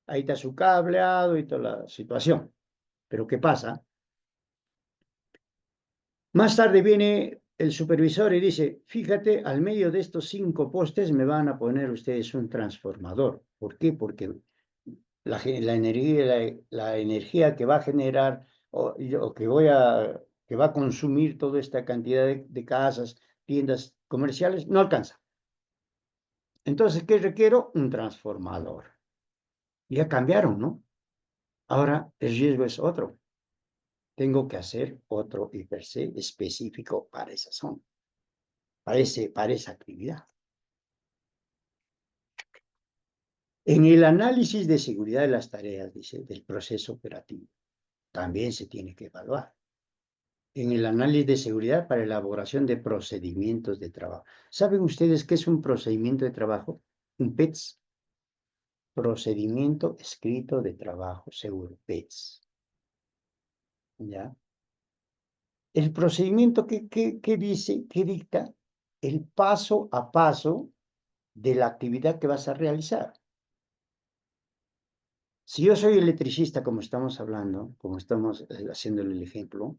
ahí está su cableado y toda la situación. Pero ¿qué pasa? Más tarde viene el supervisor y dice, fíjate, al medio de estos 5 postes me van a poner ustedes un transformador. ¿Por qué? Porque la energía que va a generar o que va a consumir toda esta cantidad de casas, tiendas comerciales, no alcanza. Entonces, ¿qué requiero? Un transformador. Ya cambiaron, ¿no? Ahora el riesgo es otro. Tengo que hacer otro IPC específico para esa zona, para esa actividad. En el análisis de seguridad de las tareas, dice, del proceso operativo, también se tiene que evaluar. En el análisis de seguridad para elaboración de procedimientos de trabajo. ¿Saben ustedes qué es un procedimiento de trabajo? Un PETS. Procedimiento escrito de trabajo seguro, PETS. ¿Ya? El procedimiento que dice, que dicta el paso a paso de la actividad que vas a realizar. Si yo soy electricista, como estamos hablando, como estamos haciéndole el ejemplo,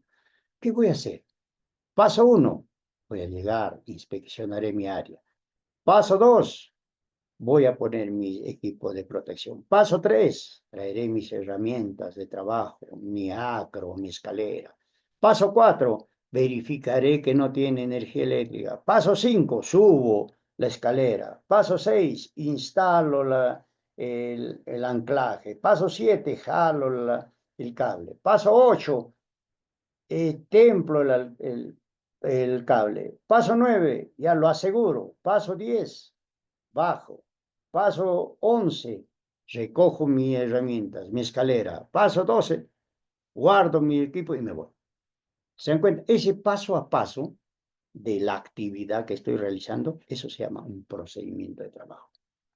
¿qué voy a hacer? Paso 1, voy a llegar, inspeccionaré mi área. Paso 2, voy a poner mi equipo de protección. Paso 3, traeré mis herramientas de trabajo, mi acro, mi escalera. Paso 4, verificaré que no tiene energía eléctrica. Paso 5, subo la escalera. Paso 6, instalo el anclaje. Paso 7, jalo el cable. Paso 8, templo el cable. Paso 9, ya lo aseguro. Paso 10, bajo. Paso 11, recojo mis herramientas, mi escalera. Paso 12, guardo mi equipo y me voy. ¿Se dan cuenta? Ese paso a paso de la actividad que estoy realizando, eso se llama un procedimiento de trabajo.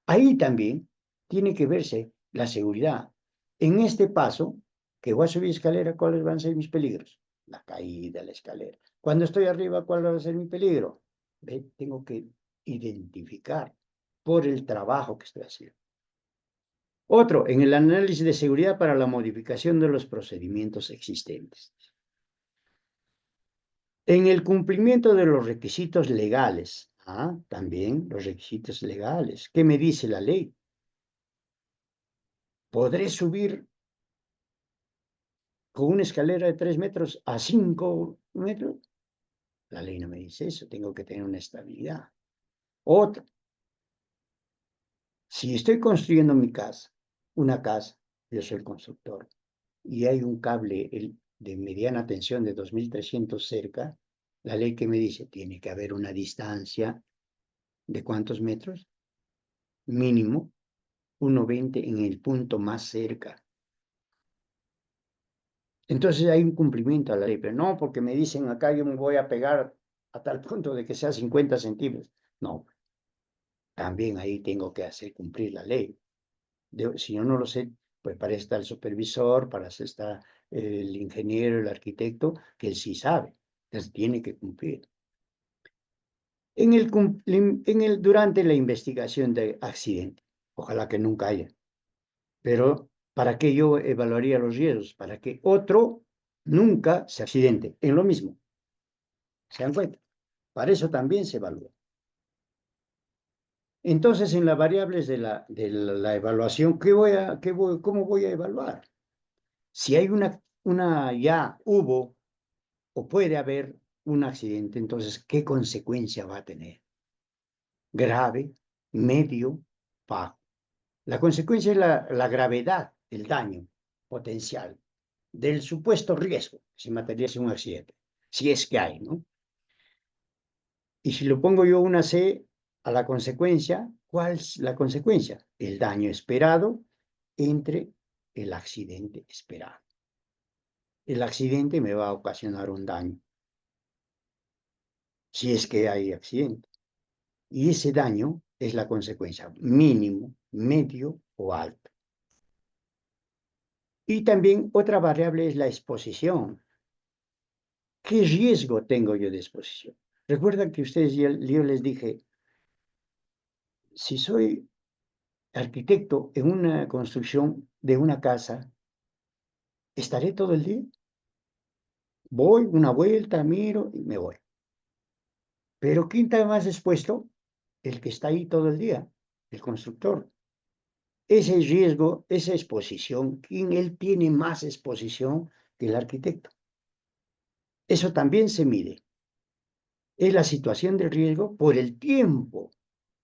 Ahí también tiene que verse la seguridad. En este paso, que voy a subir escalera, ¿cuáles van a ser mis peligros? La caída, la escalera. Cuando estoy arriba, ¿cuál va a ser mi peligro? ¿Ve? Tengo que identificar por el trabajo que estoy haciendo. Otro, en el análisis de seguridad para la modificación de los procedimientos existentes. En el cumplimiento de los requisitos legales, también los requisitos legales. ¿Qué me dice la ley? Podré subir con una escalera de 3 metros a 5 metros. La ley no me dice eso, tengo que tener una estabilidad. Otra, si estoy construyendo mi casa, una casa, yo soy el constructor, y hay un cable de mediana tensión de 2300 cerca, la ley que me dice, tiene que haber una distancia de ¿cuántos metros? Mínimo 1,20 en el punto más cerca. Entonces hay un cumplimiento a la ley, pero no porque me dicen acá yo me voy a pegar a tal punto de que sea 50 centímetros. No, también ahí tengo que hacer cumplir la ley. Si yo no lo sé, pues para eso está el supervisor, para eso está el ingeniero, el arquitecto, que él sí sabe, entonces tiene que cumplir. Durante la investigación de accidente, ojalá que nunca haya, pero ¿para qué yo evaluaría los riesgos? Para que otro nunca se accidente en lo mismo. ¿Se dan cuenta? Para eso también se evalúa. Entonces, en las variables de la evaluación, ¿cómo voy a evaluar? Si hay ya hubo o puede haber un accidente, entonces, ¿qué consecuencia va a tener? Grave, medio, bajo. La consecuencia es la gravedad del daño potencial, del supuesto riesgo, si materializa un accidente, si es que hay, ¿no? Y si lo pongo yo una C a la consecuencia, ¿cuál es la consecuencia? El daño esperado entre el accidente esperado. El accidente me va a ocasionar un daño, si es que hay accidente. Y ese daño es la consecuencia, mínimo, medio o alto. Y también otra variable es la exposición. ¿Qué riesgo tengo yo de exposición? Recuerdan que yo les dije, si soy arquitecto en una construcción de una casa, ¿estaré todo el día? Voy una vuelta, miro y me voy. Pero ¿quién está más expuesto? El que está ahí todo el día, el constructor. Ese riesgo, esa exposición, ¿quién él tiene más exposición que el arquitecto? Eso también se mide. Es la situación de riesgo por el tiempo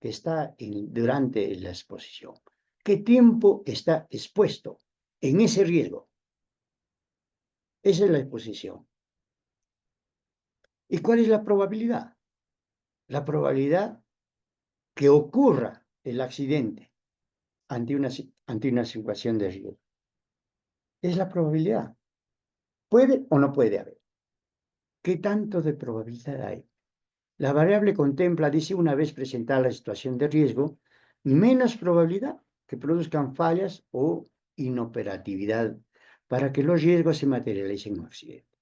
que está durante la exposición. ¿Qué tiempo está expuesto en ese riesgo? Esa es la exposición. ¿Y cuál es la probabilidad? La probabilidad que ocurra el accidente ante una situación de riesgo. Es la probabilidad. ¿Puede o no puede haber? ¿Qué tanto de probabilidad hay? La variable contempla, dice, una vez presentada la situación de riesgo, menos probabilidad que produzcan fallas o inoperatividad para que los riesgos se materialicen en un accidente.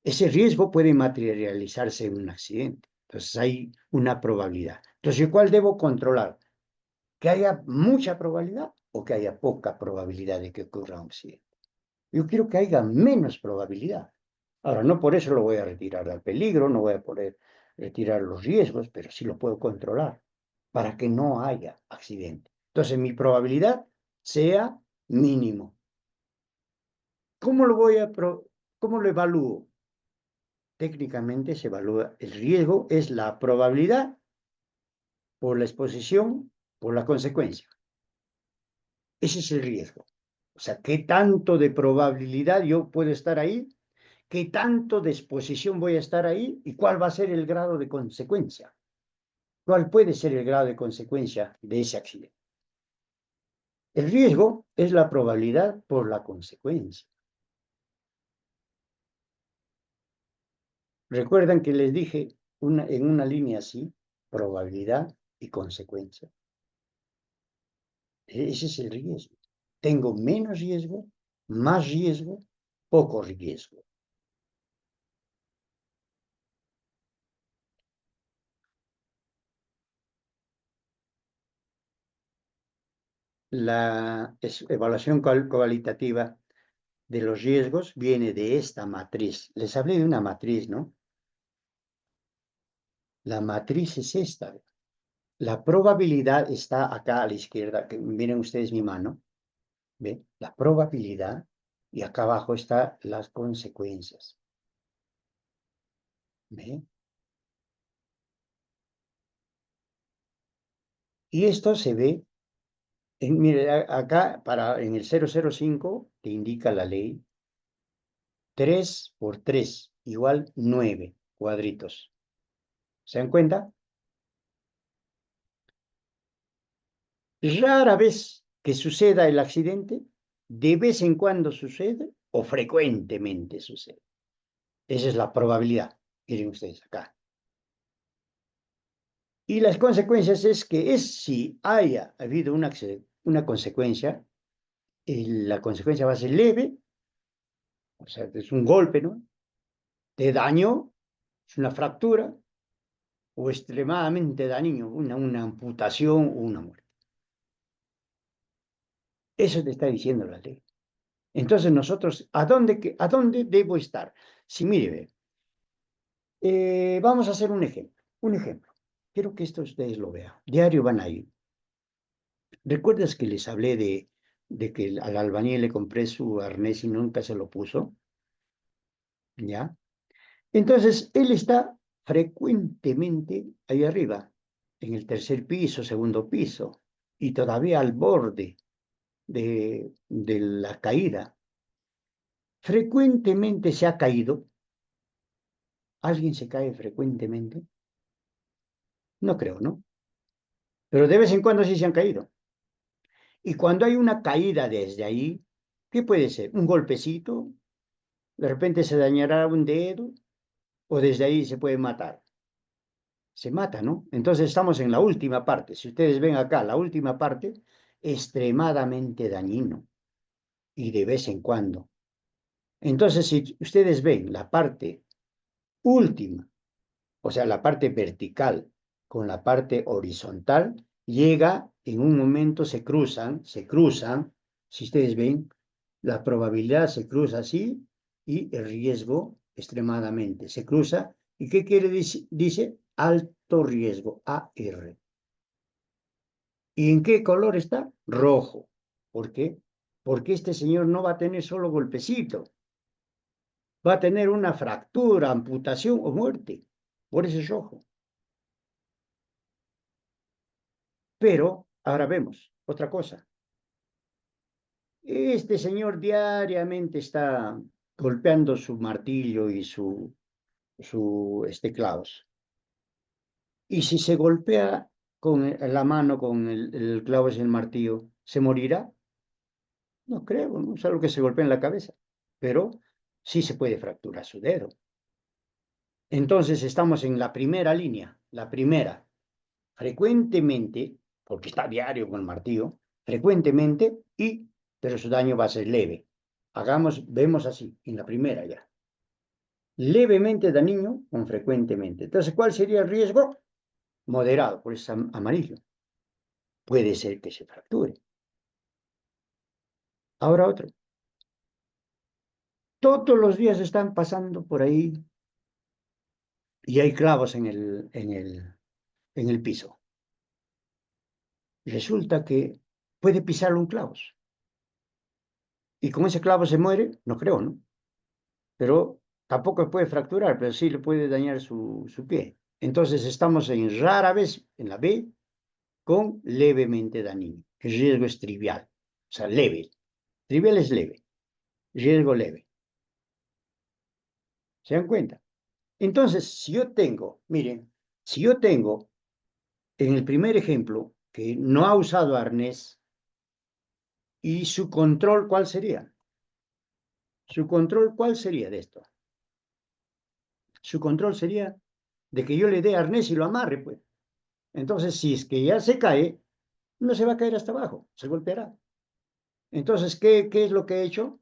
Ese riesgo puede materializarse en un accidente. Entonces hay una probabilidad. Entonces, ¿cuál debo controlar? ¿Que haya mucha probabilidad o que haya poca probabilidad de que ocurra un accidente? Yo quiero que haya menos probabilidad. Ahora, no por eso lo voy a retirar del peligro, no voy a poder retirar los riesgos, pero sí lo puedo controlar para que no haya accidente. Entonces, mi probabilidad sea mínimo. ¿Cómo lo evalúo? Técnicamente se evalúa el riesgo, es la probabilidad por la exposición, por la consecuencia. Ese es el riesgo. O sea, ¿qué tanto de probabilidad yo puedo estar ahí? ¿Qué tanto de exposición voy a estar ahí? ¿Y cuál va a ser el grado de consecuencia? ¿Cuál puede ser el grado de consecuencia de ese accidente? El riesgo es la probabilidad por la consecuencia. ¿Recuerdan que les dije en una línea así, probabilidad y consecuencia? Ese es el riesgo. Tengo menos riesgo, más riesgo, poco riesgo. La evaluación cualitativa de los riesgos viene de esta matriz. Les hablé de una matriz, ¿no? La matriz es esta. La probabilidad está acá a la izquierda. Que miren ustedes mi mano. ¿Ve? La probabilidad Y acá abajo están las consecuencias. ¿Ve? Y esto se ve, mire, acá en el 005 te indica la ley 3 por 3 igual 9 cuadritos. ¿Se dan cuenta? Rara vez que suceda el accidente, de vez en cuando sucede o frecuentemente sucede. Esa es la probabilidad. Miren ustedes acá. Y las consecuencias es que si haya habido una consecuencia, la consecuencia va a ser leve, o sea, es un golpe, ¿no? De daño, es una fractura, o extremadamente dañino, una amputación o una muerte. Eso te está diciendo la ley. Entonces nosotros, ¿a dónde debo estar? Si mire, vamos a hacer un ejemplo. Un ejemplo. Quiero que esto ustedes lo vean. Diario van a ir. ¿Recuerdas que les hablé de que al albañil le compré su arnés y nunca se lo puso? ¿Ya? Entonces, él está frecuentemente ahí arriba, en el tercer piso, segundo piso, y todavía al borde de la caída. Frecuentemente se ha caído. ¿Alguien se cae frecuentemente? No creo, ¿no? Pero de vez en cuando sí se han caído. Y cuando hay una caída desde ahí, ¿qué puede ser? Un golpecito, de repente se dañará un dedo, o desde ahí se puede matar. Se mata, ¿no? Entonces estamos en la última parte. Si ustedes ven acá, la última parte, extremadamente dañino y de vez en cuando. Entonces, si ustedes ven la parte última, o sea, la parte vertical con la parte horizontal, llega, en un momento se cruzan, si ustedes ven, la probabilidad se cruza así y el riesgo extremadamente se cruza. ¿Y qué quiere decir? Dice alto riesgo, AR. ¿Y en qué color está? Rojo. ¿Por qué? Porque este señor no va a tener solo golpecito, va a tener una fractura, amputación o muerte. Por eso es rojo. Pero ahora vemos otra cosa. Este señor diariamente está golpeando su martillo y su clavos. Y si se golpea con la mano con el clavo y el martillo, ¿se morirá? No creo, ¿no? Es algo que se golpea en la cabeza. Pero sí se puede fracturar su dedo. Entonces estamos en la primera línea, la primera. Frecuentemente, porque está diario con el martillo, frecuentemente, pero su daño va a ser leve. Vemos así, en la primera ya. Levemente dañino con frecuentemente. Entonces, ¿cuál sería el riesgo? Moderado, por eso es amarillo. Puede ser que se fracture. Ahora otro. Todos los días están pasando por ahí y hay clavos en el piso. Resulta que puede pisarlo un clavo. Y con ese clavo se muere, no creo, ¿no? Pero tampoco puede fracturar, pero sí le puede dañar su pie. Entonces estamos en rara vez en la B con levemente dañino. El riesgo es trivial, o sea, leve. Trivial es leve, riesgo leve. ¿Se dan cuenta? Entonces, si yo tengo, miren, si yo tengo en el primer ejemplo que no ha usado arnés y su control, ¿cuál sería? ¿Su control cuál sería de esto? Su control sería de que yo le dé arnés y lo amarre, pues. Entonces, si es que ya se cae, no se va a caer hasta abajo, se golpeará. Entonces, ¿qué es lo que he hecho?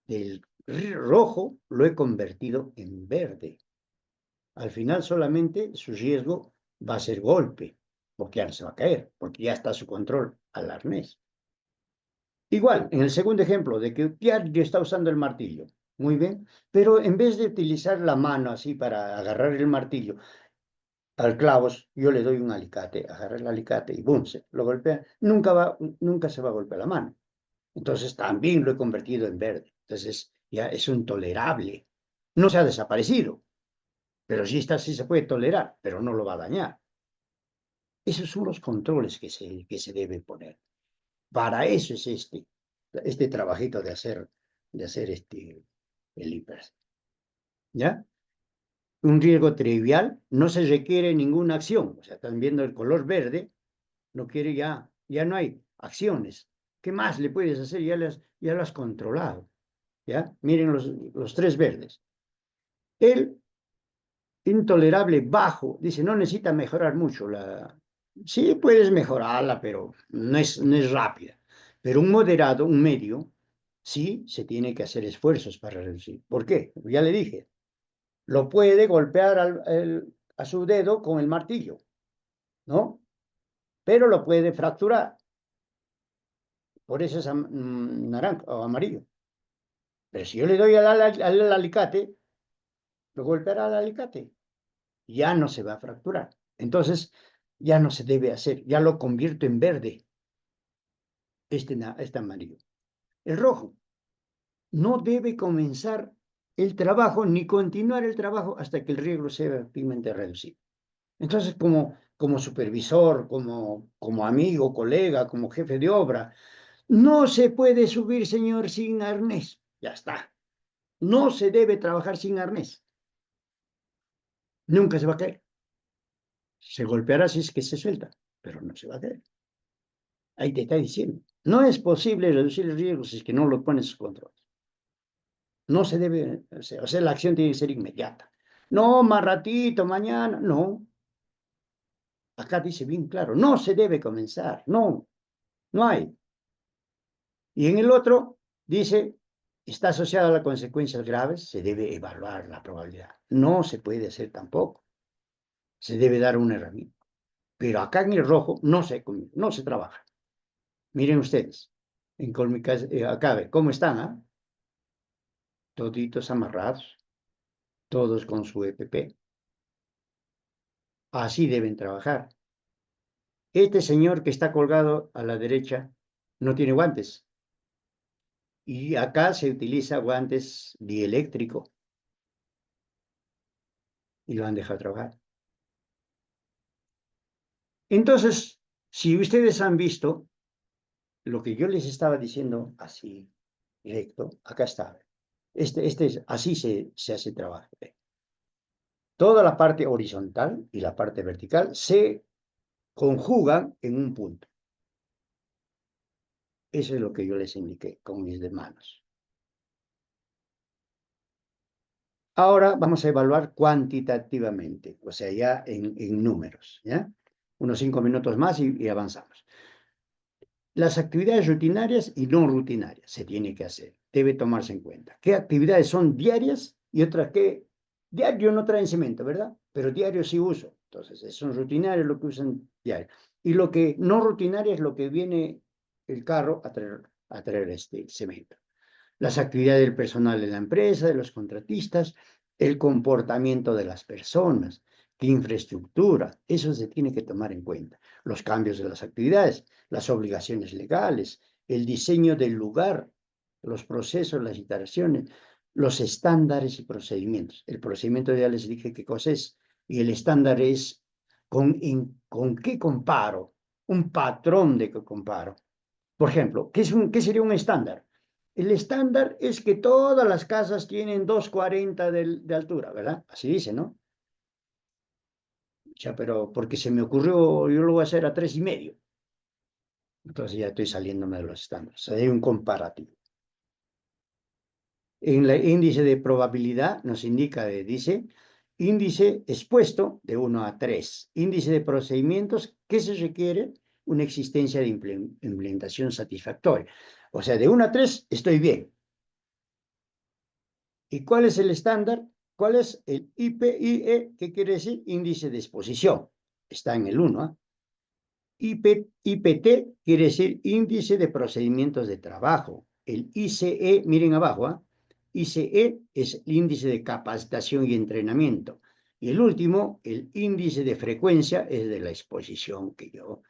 El rojo lo he convertido en verde. Al final solamente su riesgo va a ser golpe, porque ya no se va a caer, porque ya está su control al arnés. Igual, en el segundo ejemplo, de que ya está usando el martillo, muy bien, pero en vez de utilizar la mano así para agarrar el martillo al clavos, yo le doy un alicate, agarra el alicate y ¡bum! Lo golpea. Nunca se va a golpear la mano. Entonces también lo he convertido en verde. Entonces ya es intolerable. No se ha desaparecido, pero sí se puede tolerar, pero no lo va a dañar. Esos son los controles que se deben poner. Para eso es este trabajito de hacer el hiper. ¿Ya? Un riesgo trivial, no se requiere ninguna acción. O sea, están viendo el color verde, no quiere ya no hay acciones. ¿Qué más le puedes hacer? Ya lo has controlado. ¿Ya? Miren los tres verdes. El intolerable bajo, dice, no necesita mejorar mucho. Sí, puedes mejorarla, pero no es rápida. Pero un moderado, un medio, sí se tiene que hacer esfuerzos para reducir. ¿Por qué? Ya le dije, lo puede golpear a su dedo con el martillo, ¿no? Pero lo puede fracturar. Por eso es naranja o amarillo. Pero si yo le doy al alicate, lo golpeará al alicate. Ya no se va a fracturar. Entonces, ya no se debe hacer. Ya lo convierto en verde, este amarillo. El rojo no debe comenzar el trabajo ni continuar el trabajo hasta que el riesgo sea pigmente reducido. Entonces, como supervisor, como amigo, colega, como jefe de obra, no se puede subir, señor, sin arnés. Ya está. No se debe trabajar sin arnés. Nunca se va a caer. Se golpeará si es que se suelta, pero no se va a caer. Ahí te está diciendo. No es posible reducir el riesgo si es que no lo pones en control. No se debe, o sea, la acción tiene que ser inmediata. No, más ratito, mañana, no. Acá dice bien claro, no se debe comenzar, no hay. Y en el otro dice, está asociado a las consecuencias graves, se debe evaluar la probabilidad. No se puede hacer tampoco. Se debe dar una herramienta. Pero acá en el rojo no se trabaja. Miren ustedes, acá ve, ¿cómo están? ¿Ah? Toditos amarrados, todos con su EPP. Así deben trabajar. Este señor que está colgado a la derecha no tiene guantes. Y acá se utiliza guantes dieléctrico y lo han dejado trabajar. Entonces, si ustedes han visto lo que yo les estaba diciendo así, recto, acá está. Así se hace trabajo. Toda la parte horizontal y la parte vertical se conjugan en un punto. Eso es lo que yo les indiqué con mis manos. Ahora vamos a evaluar cuantitativamente, o sea, ya en números, ¿ya? Unos 5 minutos más y avanzamos. Las actividades rutinarias y no rutinarias se tiene que hacer, debe tomarse en cuenta. ¿Qué actividades son diarias y otras que diario no traen cemento, ¿verdad? Pero diario sí uso. Entonces, son rutinarios lo que usan diario. Y lo que no rutinario es lo que viene el carro a traer este cemento. Las actividades del personal de la empresa, de los contratistas, el comportamiento de las personas, qué infraestructura, eso se tiene que tomar en cuenta. Los cambios de las actividades, las obligaciones legales, el diseño del lugar, los procesos, las iteraciones, los estándares y procedimientos. El procedimiento ya les dije qué cosa es, y el estándar es con qué comparo, un patrón de qué comparo. Por ejemplo, ¿qué sería un estándar? El estándar es que todas las casas tienen 2,40 de altura, ¿verdad? Así dice, ¿no? Ya, pero porque se me ocurrió, yo lo voy a hacer a 3,5. Entonces ya estoy saliéndome de los estándares. O sea, hay un comparativo. En el índice de probabilidad nos indica, dice, índice expuesto de 1 a 3. Índice de procedimientos, ¿qué se requiere? Una existencia de implementación satisfactoria. O sea, de 1 a 3 estoy bien. ¿Y cuál es el estándar? ¿Cuál es el IPIE? ¿Qué quiere decir? Índice de exposición. Está en el 1. IPT quiere decir índice de procedimientos de trabajo. El ICE, miren abajo, ICE es el índice de capacitación y entrenamiento. Y el último, el índice de frecuencia, es de la exposición que yo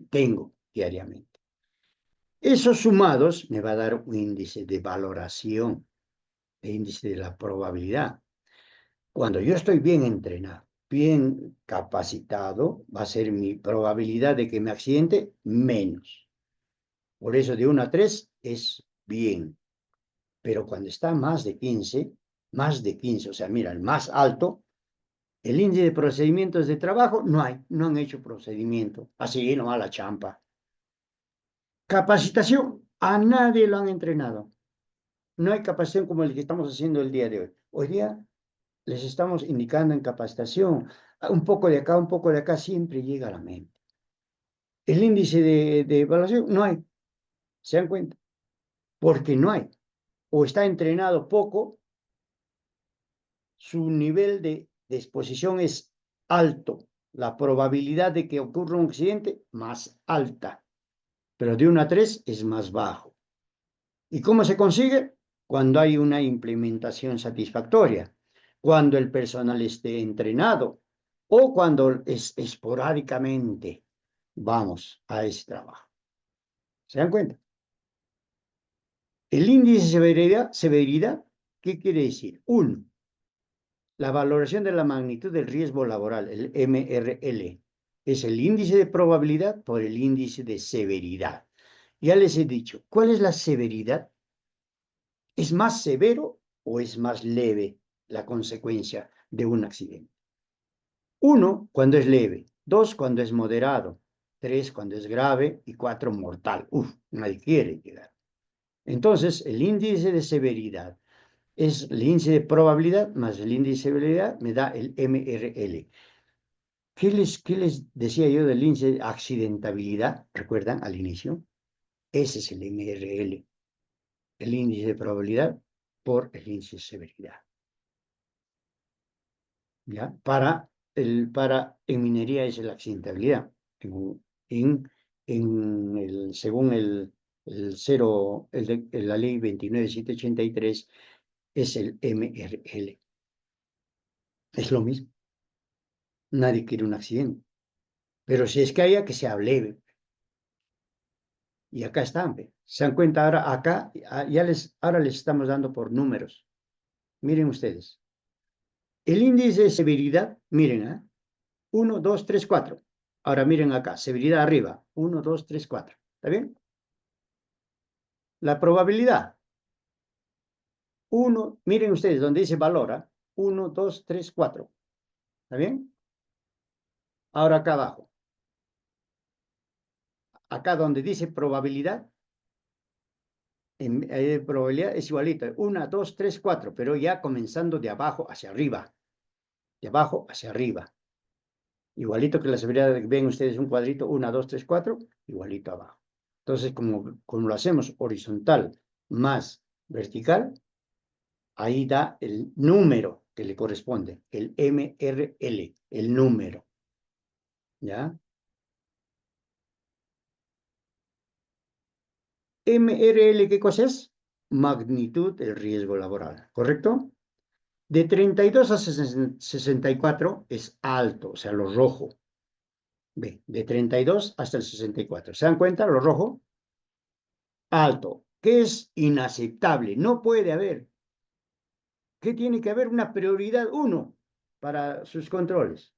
tengo diariamente. Esos sumados me va a dar un índice de valoración, el índice de la probabilidad. Cuando yo estoy bien entrenado, bien capacitado, va a ser mi probabilidad de que me accidente menos. Por eso de 1 a 3 es bien. Pero cuando está más de 15, o sea, mira, el más alto, el índice de procedimientos de trabajo, no hay, no han hecho procedimiento. Así, no a la champa. Capacitación, a nadie lo han entrenado. No hay capacitación como el que estamos haciendo el día de hoy. Hoy día les estamos indicando en capacitación, un poco de acá, un poco de acá, siempre llega a la mente. El índice de evaluación, no hay. ¿Se dan cuenta? Porque no hay. O está entrenado poco, su nivel de exposición es alto. La probabilidad de que ocurra un accidente, más alta. Pero de 1 a 3 es más bajo. ¿Y cómo se consigue? Cuando hay una implementación satisfactoria, cuando el personal esté entrenado o cuando esporádicamente vamos a ese trabajo. ¿Se dan cuenta? El índice de severidad, ¿qué quiere decir? 1, la valoración de la magnitud del riesgo laboral, el MRL, es el índice de probabilidad por el índice de severidad. Ya les he dicho, ¿cuál es la severidad? ¿Es más severo o es más leve la consecuencia de un accidente? 1, cuando es leve. 2, cuando es moderado. 3, cuando es grave. Y 4, mortal. Uf, nadie quiere llegar. Entonces, el índice de severidad es el índice de probabilidad más el índice de severidad me da el MRL. ¿Qué les decía yo del índice de accidentabilidad? ¿Recuerdan al inicio? Ese es el MRL, el índice de probabilidad por el índice de severidad. ¿Ya? En minería es la accidentabilidad. Según la ley 29783 es el MRL. Es lo mismo. Nadie quiere un accidente. Pero si es que haya, que sea leve. Y acá están. ¿Se dan cuenta? Ahora acá, ahora les estamos dando por números. Miren ustedes. El índice de severidad, miren, 1, 2, 3, 4. Ahora miren acá, severidad arriba. 1, 2, 3, 4. ¿Está bien? La probabilidad. 1, miren ustedes, donde dice valora. 1, 2, 3, 4. ¿Está bien? Ahora acá abajo. Acá donde dice probabilidad, probabilidad es igualito. 1, 2, 3, 4. Pero ya comenzando de abajo hacia arriba. De abajo hacia arriba. Igualito que la severidad, ven ustedes un cuadrito, 1, 2, 3, 4, igualito abajo. Entonces, como lo hacemos horizontal más vertical, ahí da el número que le corresponde, el MRL, el número. ¿Ya? MRL, ¿qué cosa es? Magnitud del riesgo laboral, ¿correcto? De 32 a 64 es alto, o sea, lo rojo. Ve, de 32 hasta el 64. ¿Se dan cuenta? Lo rojo. Alto. ¿Qué es inaceptable? No puede haber. ¿Qué tiene que haber? Una prioridad 1 para sus controles.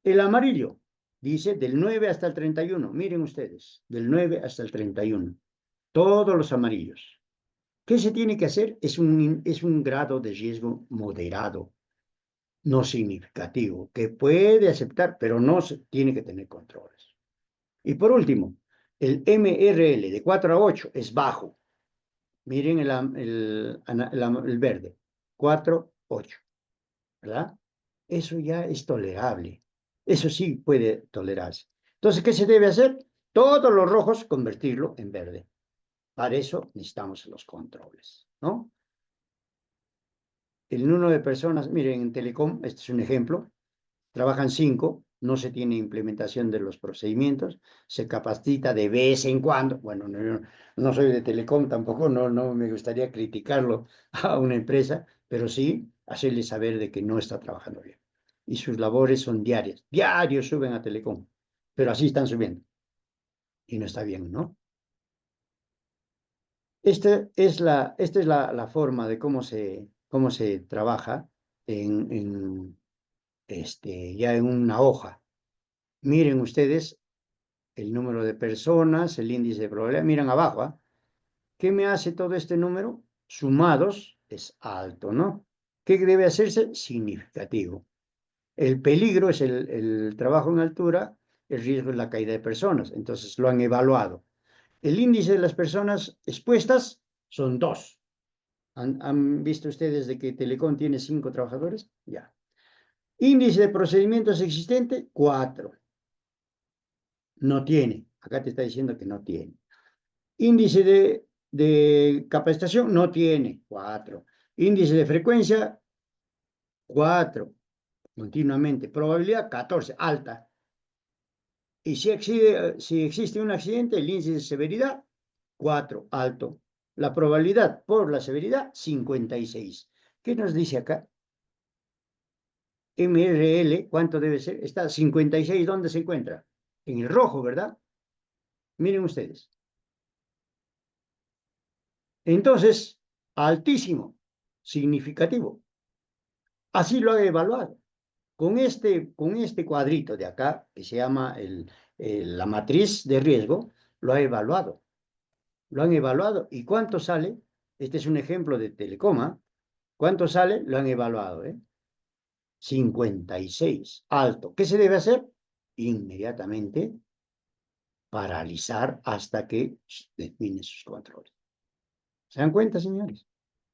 El amarillo dice del 9 hasta el 31. Miren ustedes, del 9 hasta el 31. Todos los amarillos. ¿Qué se tiene que hacer? Es un grado de riesgo moderado, no significativo, que puede aceptar, pero no tiene que tener controles. Y por último, el MRL de 4 a 8 es bajo. Miren el verde, 4, 8, ¿verdad? Eso ya es tolerable. Eso sí puede tolerarse. Entonces, ¿qué se debe hacer? Todos los rojos convertirlo en verde. Para eso necesitamos los controles, ¿no? El número de personas, miren, en Telecom, este es un ejemplo, trabajan 5, no se tiene implementación de los procedimientos, se capacita de vez en cuando. Bueno, no soy de Telecom, tampoco no me gustaría criticarlo a una empresa, pero sí hacerle saber de que no está trabajando bien. Y sus labores son diarias. Diarios suben a Telecom, pero así están subiendo. y no está bien, ¿no? Esta es la forma de cómo se trabaja ya en una hoja. Miren ustedes el número de personas, el índice de probabilidad, miran abajo, ¿ah? ¿Qué me hace todo este número? Sumados es alto, ¿no? ¿Qué debe hacerse? Significativo. El peligro es el trabajo en altura, el riesgo es la caída de personas. Entonces lo han evaluado. El índice de las personas expuestas son 2. ¿Han visto ustedes de que Telecom tiene 5 trabajadores? Ya. Índice de procedimientos existente, 4. No tiene. Acá te está diciendo que no tiene. Índice de capacitación, no tiene. 4. Índice de frecuencia, 4. Continuamente. Probabilidad, 14. Alta. Y si existe un accidente, el índice de severidad, 4. Alto. La probabilidad por la severidad, 56. ¿Qué nos dice acá? MRL, ¿cuánto debe ser? Está 56, ¿dónde se encuentra? En el rojo, ¿verdad? Miren ustedes. Entonces, altísimo, significativo. Así lo ha evaluado. Con este cuadrito de acá, que se llama la matriz de riesgo, lo ha evaluado. Lo han evaluado. ¿Y cuánto sale? Este es un ejemplo de Telecoma. ¿Cuánto sale? Lo han evaluado, ¿eh? 56. Alto. ¿Qué se debe hacer? Inmediatamente paralizar hasta que define sus controles. ¿Se dan cuenta, señores?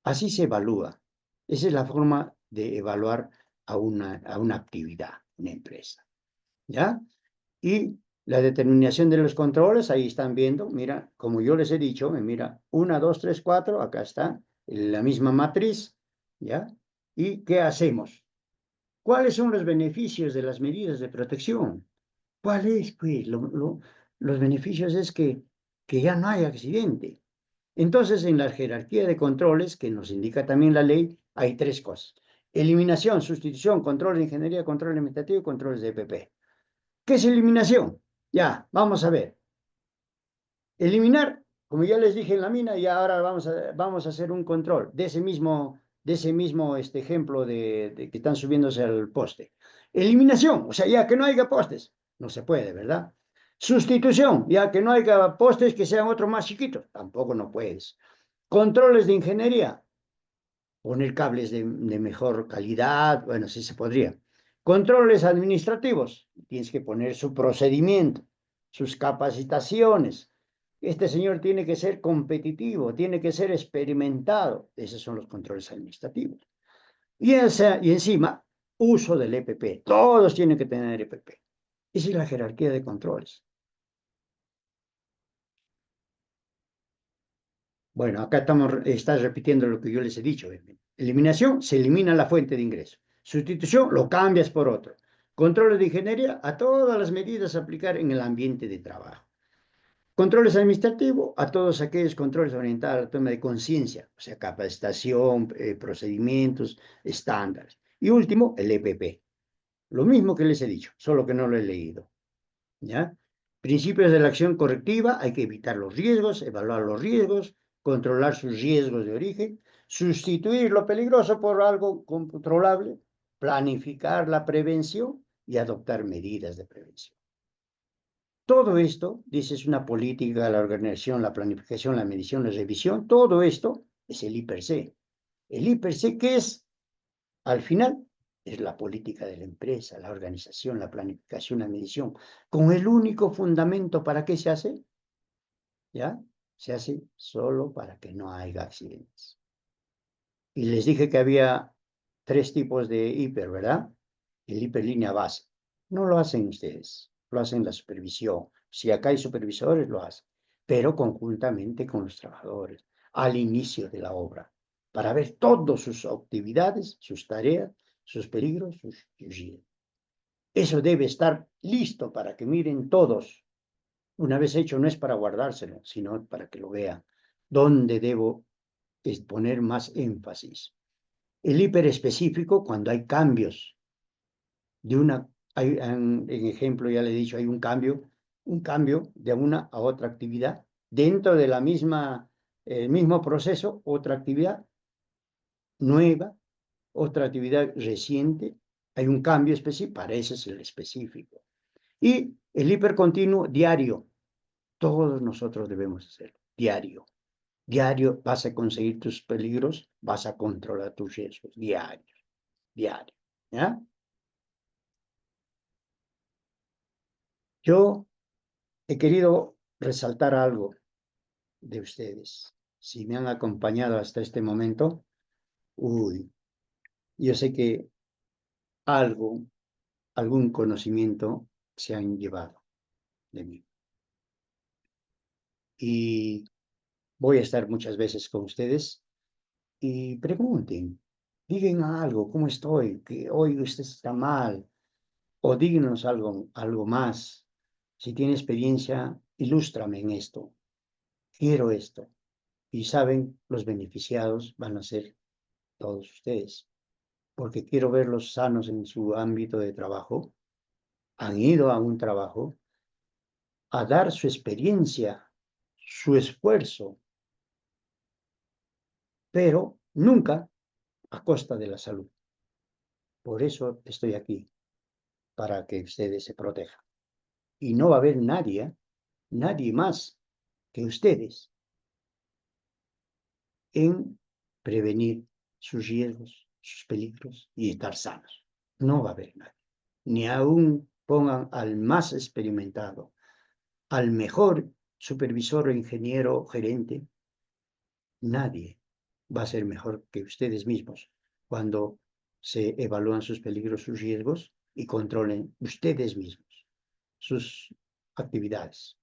Así se evalúa. Esa es la forma de evaluar a una actividad, una empresa. ¿Ya? Y la determinación de los controles, ahí están viendo, mira, como yo les he dicho, mira, 1, 2, 3, 4, acá está, la misma matriz, ¿ya? ¿Y qué hacemos? ¿Cuáles son los beneficios de las medidas de protección? ¿Cuál es, pues? Los beneficios es que ya no hay accidente. Entonces, en la jerarquía de controles, que nos indica también la ley, hay 3 cosas. Eliminación, sustitución, control de ingeniería, control administrativo y controles de EPP. ¿Qué es eliminación? Ya, vamos a ver. Eliminar, como ya les dije en la mina, y ahora vamos a hacer un control de ese mismo ejemplo de que están subiéndose al poste. Eliminación, o sea, ya que no haya postes, no se puede, ¿verdad? Sustitución, ya que no haya postes que sean otros más chiquitos, tampoco no puedes. Controles de ingeniería, poner cables de mejor calidad, bueno, sí se podría. Controles administrativos, tienes que poner su procedimiento, sus capacitaciones. Este señor tiene que ser competitivo, tiene que ser experimentado. Esos son los controles administrativos. Y encima, uso del EPP. Todos tienen que tener EPP. Esa es la jerarquía de controles. Bueno, acá estás repitiendo lo que yo les he dicho. Eliminación, se elimina la fuente de ingreso. Sustitución, lo cambias por otro. Controles de ingeniería, a todas las medidas a aplicar en el ambiente de trabajo. Controles administrativos, a todos aquellos controles orientados a la toma de conciencia, o sea, capacitación, procedimientos, estándares. Y último, el EPP. Lo mismo que les he dicho, solo que no lo he leído. ¿Ya? Principios de la acción correctiva, hay que evitar los riesgos, evaluar los riesgos, controlar sus riesgos de origen, sustituir lo peligroso por algo controlable, planificar la prevención y adoptar medidas de prevención. Todo esto, dice, es una política, la organización, la planificación, la medición, la revisión, todo esto es el I+C. El I+C, ¿qué es? Al final, es la política de la empresa, la organización, la planificación, la medición, con el único fundamento para qué se hace, ¿ya? Se hace solo para que no haya accidentes. Y les dije que había 3 tipos de hiper, ¿verdad? El hiperlínea base. No lo hacen ustedes, lo hacen la supervisión. Si acá hay supervisores, lo hacen, pero conjuntamente con los trabajadores, al inicio de la obra, para ver todas sus actividades, sus tareas, sus peligros, sus riesgos. Eso debe estar listo para que miren todos. Una vez hecho, no es para guardárselo, sino para que lo vean. ¿Dónde debo poner más énfasis? El hiperespecífico, cuando hay cambios de en ejemplo, ya le he dicho, hay un cambio un cambio de una a otra actividad. Dentro de la misma, el mismo proceso, otra actividad nueva, otra actividad reciente. Hay un cambio específico, para ese es el específico. Y el hipercontinuo diario. Todos nosotros debemos hacerlo, diario. Diario vas a conseguir tus peligros, vas a controlar tus riesgos, diario, diario. ¿Ya? Yo he querido resaltar algo de ustedes. Si me han acompañado hasta este momento, uy, yo sé que algo, algún conocimiento se han llevado de mí. Y voy a estar muchas veces con ustedes y pregunten, digan algo, ¿cómo estoy? Que hoy usted está mal, o díganos algo más. Si tiene experiencia, ilústrame en esto. Quiero esto. Y saben, los beneficiados van a ser todos ustedes, porque quiero verlos sanos en su ámbito de trabajo. Han ido a un trabajo a dar su experiencia, su esfuerzo, pero nunca a costa de la salud. Por eso estoy aquí, para que ustedes se protejan. Y no va a haber nadie más que ustedes en prevenir sus riesgos, sus peligros y estar sanos. No va a haber nadie. Ni aún pongan al más experimentado, al mejor supervisor o ingeniero o gerente. Nadie va a ser mejor que ustedes mismos cuando se evalúan sus peligros, sus riesgos y controlen ustedes mismos sus actividades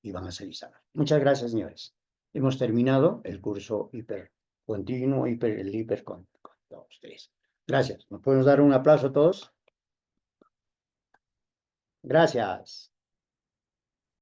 y van a salir sanos. Muchas gracias, señores. Hemos terminado el curso hipercontinuo, el hiper con todos tres. Gracias. ¿Nos podemos dar un aplauso a todos? Gracias.